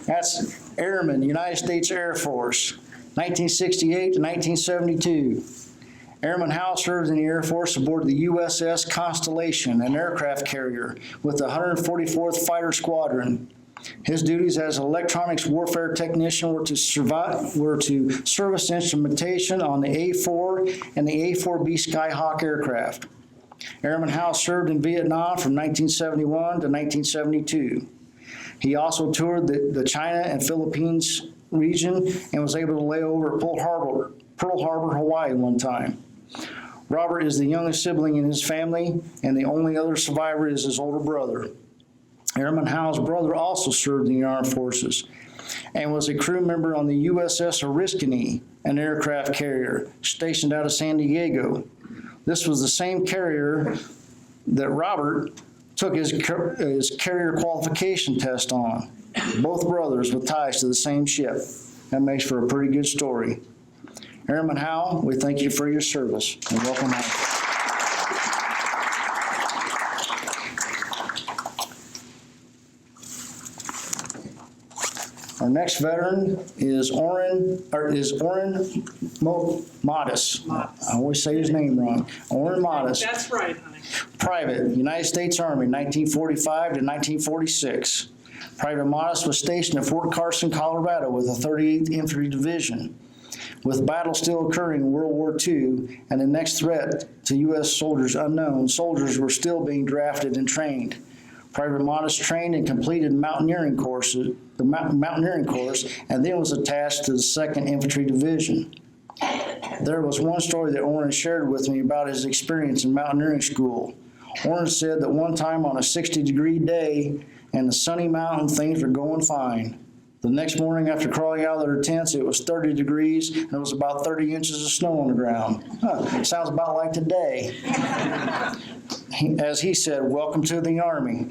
that's Airman, United States Air Force, 1968 to 1972. Airman Howe served in the Air Force aboard the USS Constellation, an aircraft carrier, with the 144th Fighter Squadron. His duties as an electronics warfare technician were to service instrumentation on the A-4 and the A-4B Skyhawk aircraft. Airman Howe served in Vietnam from 1971 to 1972. He also toured the China and Philippines region and was able to lay over at Pearl Harbor, Hawaii one time. Robert is the youngest sibling in his family, and the only other survivor is his older brother. Airman Howe's brother also served in the armed forces. and was a crew member on the USS Oriskany, an aircraft carrier stationed out of San Diego. This was the same carrier that Robert took his carrier qualification test on. Both brothers with ties to the same ship. That makes for a pretty good story. Airman Howell, we thank you for your service and welcome home. Our next veteran is Orrin Modis. I always say his name wrong. Orrin Modis. That's right, honey. Private, United States Army, 1945 to 1946. Private Modis was stationed at Fort Carson, Colorado with the 38th Infantry Division. With battle still occurring in World War II and the next threat to U.S. soldiers unknown, soldiers were still being drafted and trained. Private Modis trained and completed the mountaineering course, and then was attached to the 2nd Infantry Division. There was one story that Orrin shared with me about his experience in mountaineering school. Orrin said that one time on a 60-degree day and the sunny mountain, things were going fine. The next morning after crawling out of their tents, it was 30 degrees and there was about 30 inches of snow on the ground. Sounds about like today. As he said, welcome to the Army.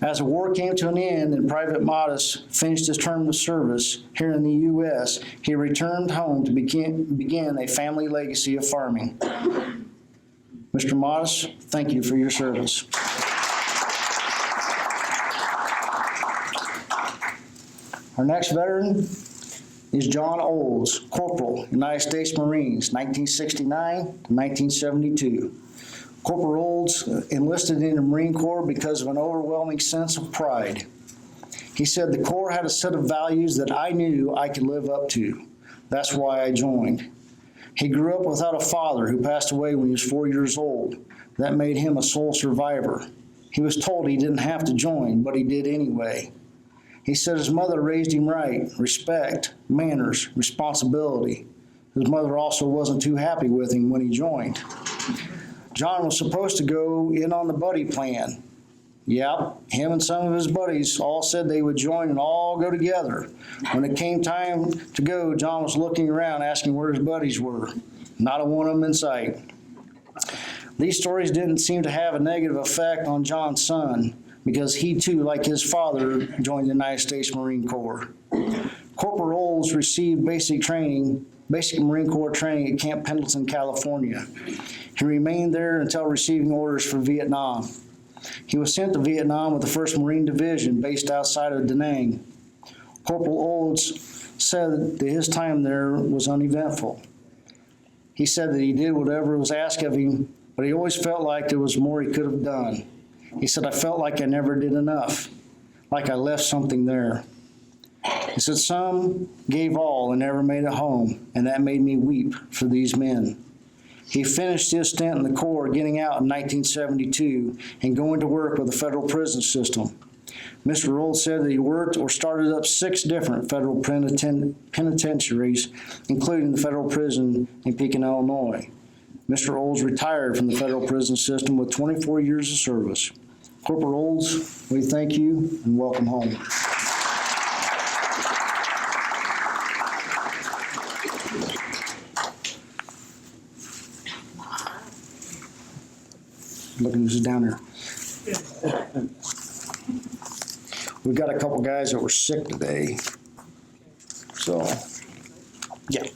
As the war came to an end and Private Modis finished his term of service here in the U.S., he returned home to begin a family legacy of farming. Mr. Modis, thank you for your service. Our next veteran is John Olds, Corporal, United States Marines, 1969 to 1972. Corporal Olds enlisted in the Marine Corps because of an overwhelming sense of pride. He said the Corps had a set of values that I knew I could live up to. That's why I joined. He grew up without a father who passed away when he was 4 years old. That made him a sole survivor. He was told he didn't have to join, but he did anyway. He said his mother raised him right: respect, manners, responsibility. His mother also wasn't too happy with him when he joined. John was supposed to go in on the buddy plan. Yep, him and some of his buddies all said they would join and all go together. When it came time to go, John was looking around asking where his buddies were. Not a one of them in sight. These stories didn't seem to have a negative effect on John's son, because he too, like his father, joined the United States Marine Corps. Corporal Olds received basic Marine Corps training at Camp Pendleton, California. He remained there until receiving orders for Vietnam. He was sent to Vietnam with the 1st Marine Division based outside of Da Nang. Corporal Olds said that his time there was uneventful. He said that he did whatever was asked of him, but he always felt like there was more he could have done. He said, I felt like I never did enough, like I left something there. He said, some gave all and never made it home, and that made me weep for these men. He finished his stint in the Corps, getting out in 1972 and going to work with the federal prison system. Mr. Olds said that he worked or started up 6 different federal penitentiaries, including the federal prison in Pekin, Illinois. Mr. Olds retired from the federal prison system with 24 years of service. Corporal Olds, we thank you and welcome home. Look who's down there. We've got a couple guys that were sick today. So, yeah.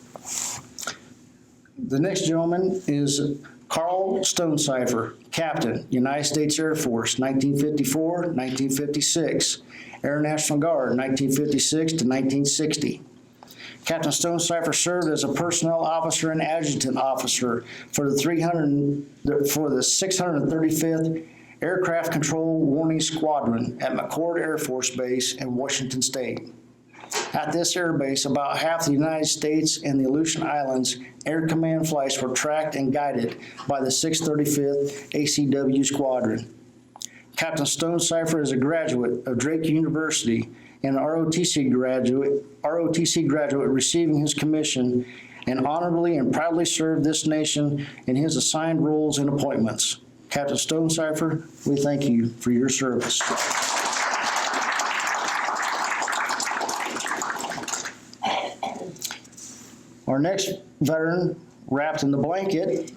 The next gentleman is Carl Stonecipher, Captain, United States Air Force, 1954, 1956. Air National Guard, 1956 to 1960. Captain Stonecipher served as a personnel officer and adjutant officer for the 635th Aircraft Control Warning Squadron at McChord Air Force Base in Washington State. At this air base, about half the United States and the Aleutian Islands Air Command flights were tracked and guided by the 635th ACW Squadron. Captain Stonecipher is a graduate of Drake University and an ROTC graduate receiving his commission, and honorably and proudly served this nation in his assigned roles and appointments. Captain Stonecipher, we thank you for your service. Our next veteran wrapped in the blanket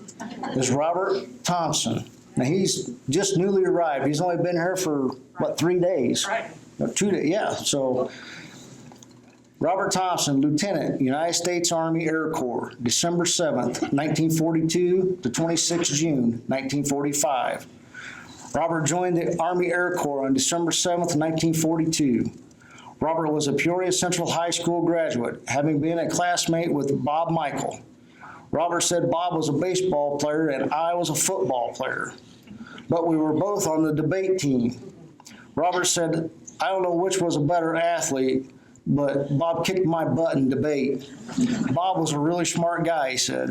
is Robert Thompson. Now, he's just newly arrived. He's only been here for, what, 3 days? Right. 2 days, yeah. So, Robert Thompson, Lieutenant, United States Army Air Corps, December 7th, 1942 to 26 June, 1945. Robert joined the Army Air Corps on December 7th, 1942. Robert was a Peoria Central High School graduate, having been a classmate with Bob Michael. Robert said Bob was a baseball player and I was a football player, but we were both on the debate team. Robert said, I don't know which was a better athlete, but Bob kicked my butt in debate. Bob was a really smart guy, he said.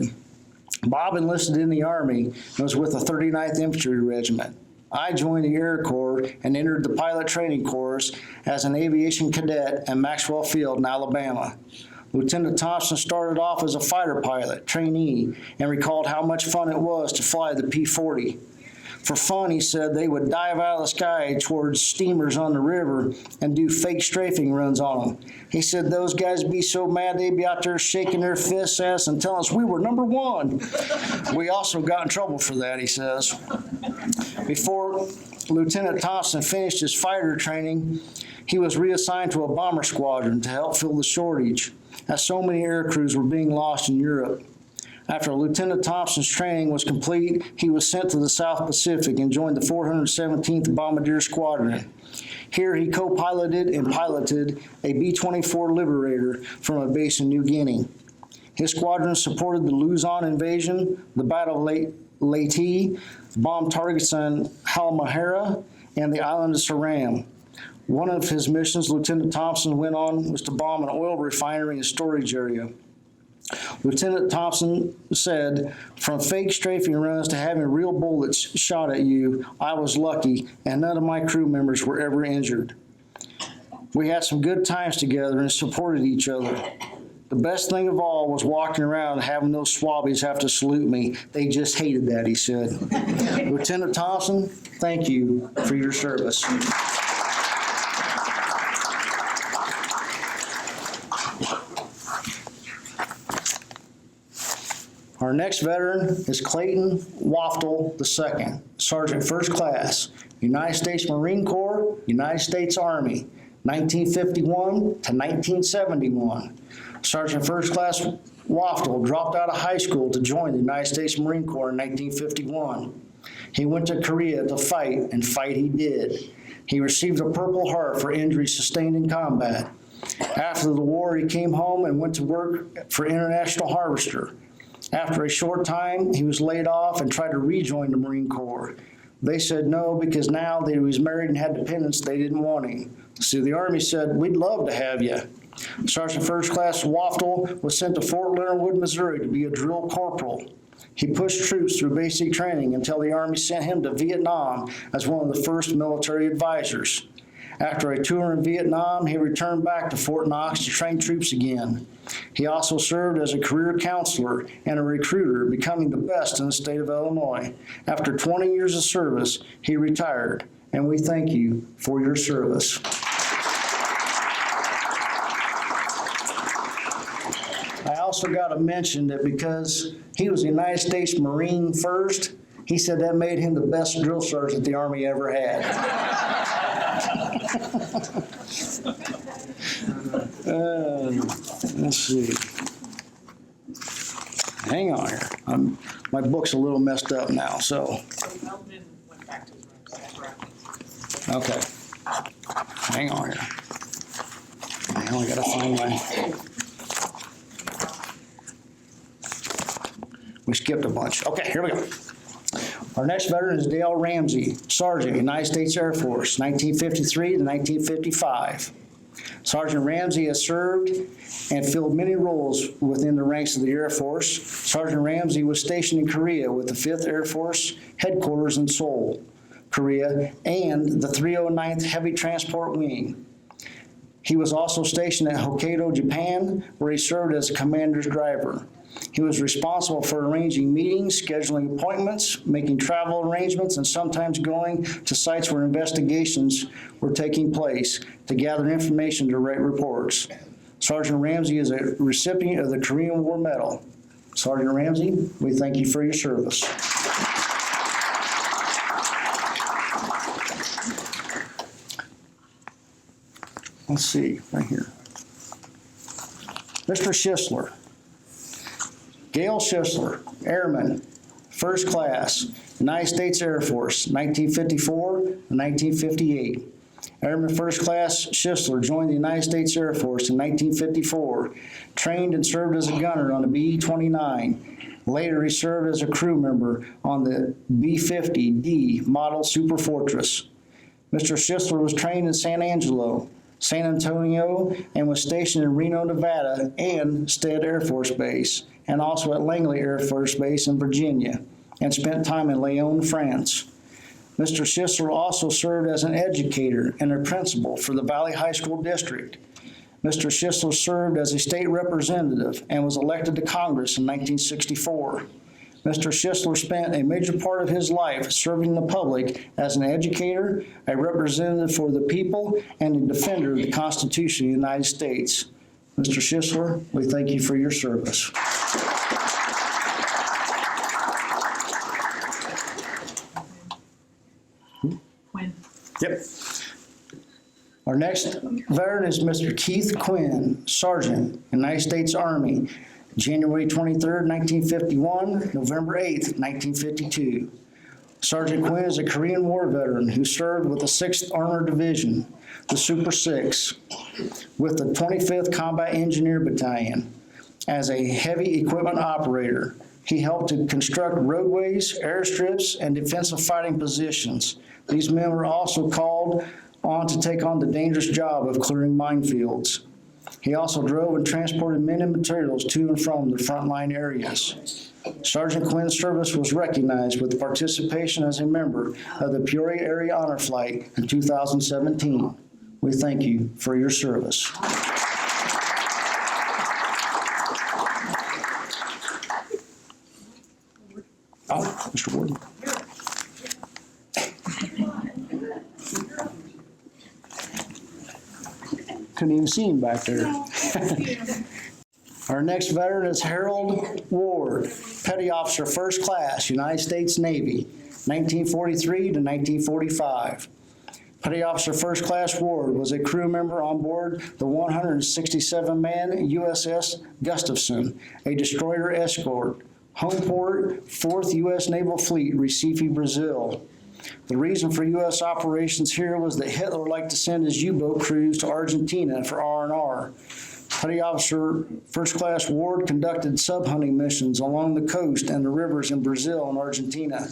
Bob enlisted in the Army and was with the 39th Infantry Regiment. I joined the Air Corps and entered the pilot training course as an aviation cadet at Maxwell Field in Alabama. Lieutenant Thompson started off as a fighter pilot, trainee, and recalled how much fun it was to fly the P-40. For fun, he said they would dive out of the sky towards steamers on the river and do fake strafing runs on them. He said those guys would be so mad they'd be out there shaking their fists at us and telling us we were number one. We also got in trouble for that, he says. Before Lieutenant Thompson finished his fighter training, he was reassigned to a bomber squadron to help fill the shortage, as so many air crews were being lost in Europe. After Lieutenant Thompson's training was complete, he was sent to the South Pacific and joined the 417th Bombardier Squadron. Here he co-piloted and piloted a B-24 Liberator from a base in New Guinea. His squadron supported the Luzon invasion, the Battle of Leyte, bomb targets on Halmahera, and the island of Ceram. One of his missions Lieutenant Thompson went on was to bomb an oil refinery and storage area. Lieutenant Thompson said, from fake strafing runs to having real bullets shot at you, I was lucky, and none of my crew members were ever injured. We had some good times together and supported each other. The best thing of all was walking around and having those swabbies have to salute me. They just hated that, he said. Lieutenant Thompson, thank you for your service. Our next veteran is Clayton Waftel II, Sergeant First Class, United States Marine Corps, United States Army, 1951 to 1971. Sergeant First Class Waftel dropped out of high school to join the United States Marine Corps in 1951. He went to Korea to fight, and fight he did. He received a Purple Heart for injuries sustained in combat. After the war, he came home and went to work for International Harvester. After a short time, he was laid off and tried to rejoin the Marine Corps. They said no, because now that he was married and had dependents, they didn't want him. So the Army said, we'd love to have you. Sergeant First Class Waftel was sent to Fort Leonard Wood, Missouri to be a drill corporal. He pushed troops through basic training until the Army sent him to Vietnam as one of the first military advisors. After a tour in Vietnam, he returned back to Fort Knox to train troops again. He also served as a career counselor and a recruiter, becoming the best in the state of Illinois. After 20 years of service, he retired, and we thank you for your service. I also got to mention that because he was a United States Marine first, he said that made him the best drill sergeant the Army ever had. Let's see. Hang on here. My book's a little messed up now, so. Melvin went back to his room, so that's right. Okay. Hang on here. I only gotta find my. We skipped a bunch. Okay, here we go. Our next veteran is Dale Ramsey, Sergeant, United States Air Force, 1953 to 1955. Sergeant Ramsey has served and filled many roles within the ranks of the Air Force. Sergeant Ramsey was stationed in Korea with the 5th Air Force headquarters in Seoul, Korea, and the 309th Heavy Transport Wing. He was also stationed at Hokkaido, Japan, where he served as a commander's driver. He was responsible for arranging meetings, scheduling appointments, making travel arrangements, and sometimes going to sites where investigations were taking place to gather information to write reports. Sergeant Ramsey is a recipient of the Korean War Medal. Sergeant Ramsey, we thank you for your service. Let's see, right here. Mr. Schisler. Gail Schisler, Airman, First Class, United States Air Force, 1954 and 1958. Airman First Class Schisler joined the United States Air Force in 1954, trained and served as a gunner on the B-29. Later, he served as a crew member on the B-50D Model Super Fortress. Mr. Schisler was trained in San Angelo, San Antonio, and was stationed in Reno, Nevada, and Stead Air Force Base, and also at Langley Air Force Base in Virginia, and spent time in Lyon, France. Mr. Schisler also served as an educator and a principal for the Valley High School District. Mr. Schisler served as a state representative and was elected to Congress in 1964. Mr. Schisler spent a major part of his life serving the public as an educator, a representative for the people, and a defender of the Constitution of the United States. Mr. Schisler, we thank you for your service. Quinn. Yep. Our next veteran is Mr. Keith Quinn, Sergeant, United States Army, January 23rd, 1951, November 8th, 1952. Sergeant Quinn is a Korean War veteran who served with the 6th Armored Division, the Super 6, with the 25th Combat Engineer Battalion. As a heavy equipment operator, he helped to construct roadways, airstrips, and defensive fighting positions. These men were also called on to take on the dangerous job of clearing minefields. He also drove and transported men and materials to and from the frontline areas. Sergeant Quinn's service was recognized with participation as a member of the Peoria Area Honor Flight in 2017. We thank you for your service. Oh, Mr. Warden. Couldn't even see him back there. Our next veteran is Harold Ward, Petty Officer First Class, United States Navy, 1943 to 1945. Petty Officer First Class Ward was a crew member on board the 167-man USS Gustafson, a destroyer escort, home port, 4th U.S. Naval Fleet, Recife, Brazil. The reason for U.S. operations here was that Hitler liked to send his U-boat crews to Argentina for R&R. Petty Officer First Class Ward conducted sub-hunting missions along the coast and the rivers in Brazil and Argentina.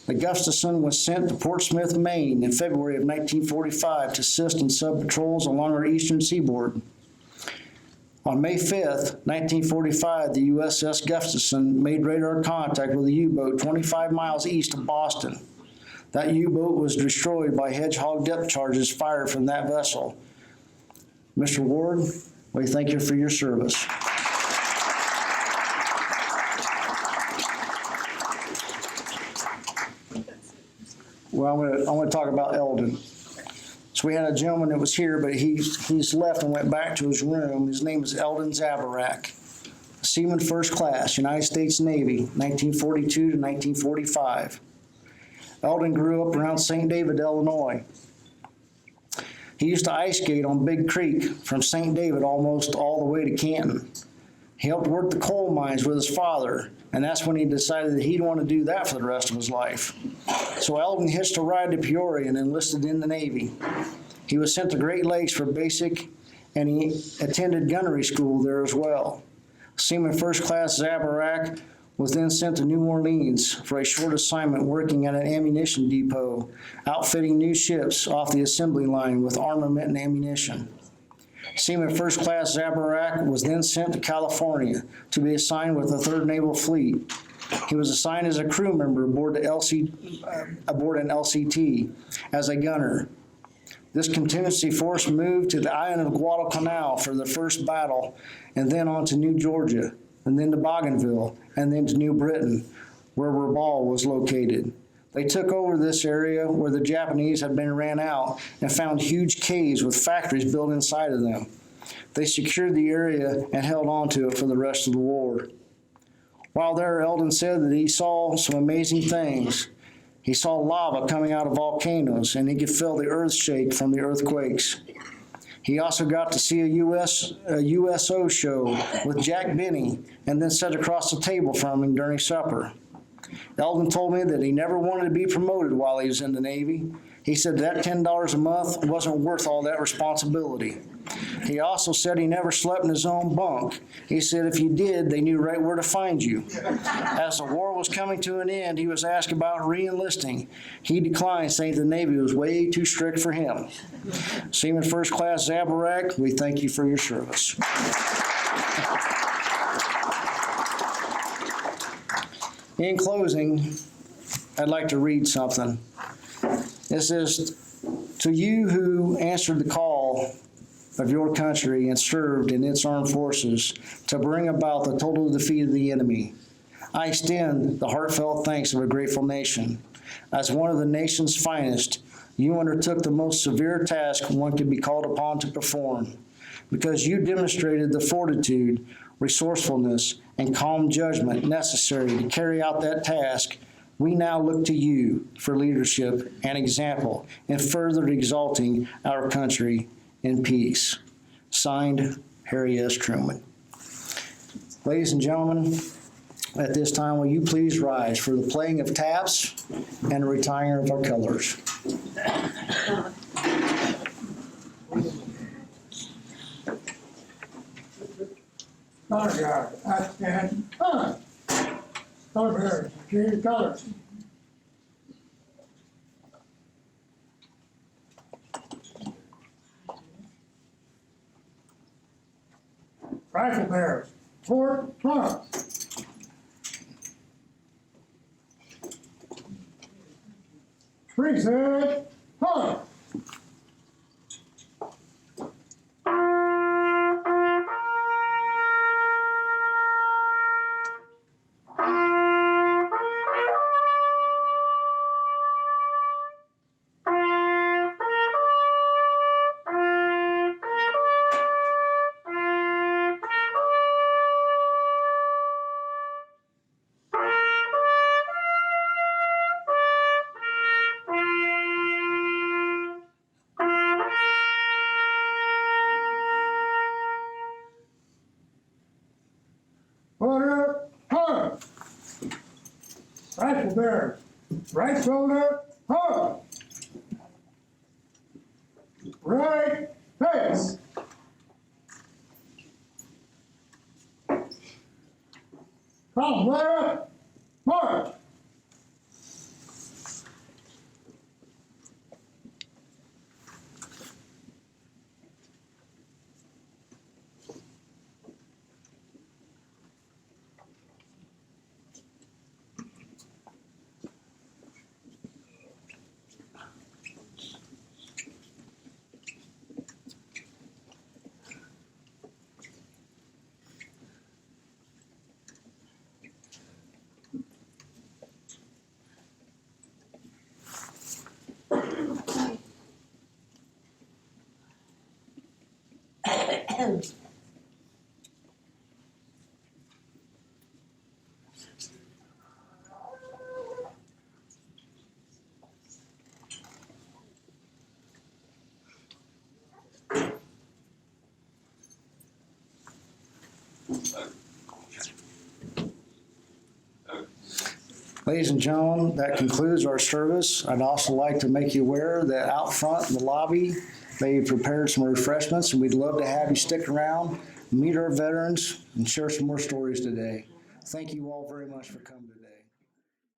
The Gustafson was sent to Portsmouth, Maine in February of 1945 to assist in sub-patrols along our eastern seaboard. On May 5th, 1945, the USS Gustafson made radar contact with a U-boat 25 miles east of Boston. That U-boat was destroyed by Hedgehog depth charges fired from that vessel. Mr. Ward, we thank you for your service. Well, I'm going to talk about Eldon. So we had a gentleman that was here, but he's left and went back to his room. His name is Eldon Zabarak, Seaman First Class, United States Navy, 1942 to 1945. Eldon grew up around St. David, Illinois. He used to ice skate on Big Creek from St. David almost all the way to Canton. He helped work the coal mines with his father, and that's when he decided that he'd want to do that for the rest of his life. So Eldon hitched a ride to Peoria and enlisted in the Navy. He was sent to Great Lakes for basic, and he attended gunnery school there as well. Seaman First Class Zabarak was then sent to New Orleans for a short assignment working at an ammunition depot, outfitting new ships off the assembly line with armament and ammunition. Seaman First Class Zabarak was then sent to California to be assigned with the 3rd Naval Fleet. He was assigned as a crew member aboard an LCT as a gunner. This contingency force moved to the island of Guadalcanal for the first battle, and then on to New Georgia, and then to Bougainville, and then to New Britain, where Rabaul was located. They took over this area where the Japanese had been ran out and found huge caves with factories built inside of them. They secured the area and held on to it for the rest of the war. While there, Eldon said that he saw some amazing things. He saw lava coming out of volcanoes, and he could feel the earth shake from the earthquakes. He also got to see a USO show with Jack Benny, and then sat across the table from him during supper. Eldon told me that he never wanted to be promoted while he was in the Navy. He said that $10 a month wasn't worth all that responsibility. He also said he never slept in his own bunk. He said if you did, they knew right where to find you. As the war was coming to an end, he was asked about re-enlisting. He declined, saying the Navy was way too strict for him. Seaman First Class Zabarak, we thank you for your service. In closing, I'd like to read something. This is to you who answered the call of your country and served in its armed forces to bring about the total defeat of the enemy. I extend the heartfelt thanks of a grateful nation. As one of the nation's finest, you undertook the most severe task one could be called upon to perform. Because you demonstrated the fortitude, resourcefulness, and calm judgment necessary to carry out that task, we now look to you for leadership and example in further exalting our country in peace. Signed, Harry S. Truman. Ladies and gentlemen, at this time, will you please rise for the playing of taps and the retiring of our colors. Color guard, I stand. Color bearers, change colors. Rifle bearers, Fort Front. Spring set, color. Order, hard. Rifle bearer, right shoulder, hard. Right face. Column left, march. Ladies and gentlemen, that concludes our service. I'd also like to make you aware that out front in the lobby, they prepared some refreshments, and we'd love to have you stick around, meet our veterans, and share some more stories today. Thank you all very much for coming today.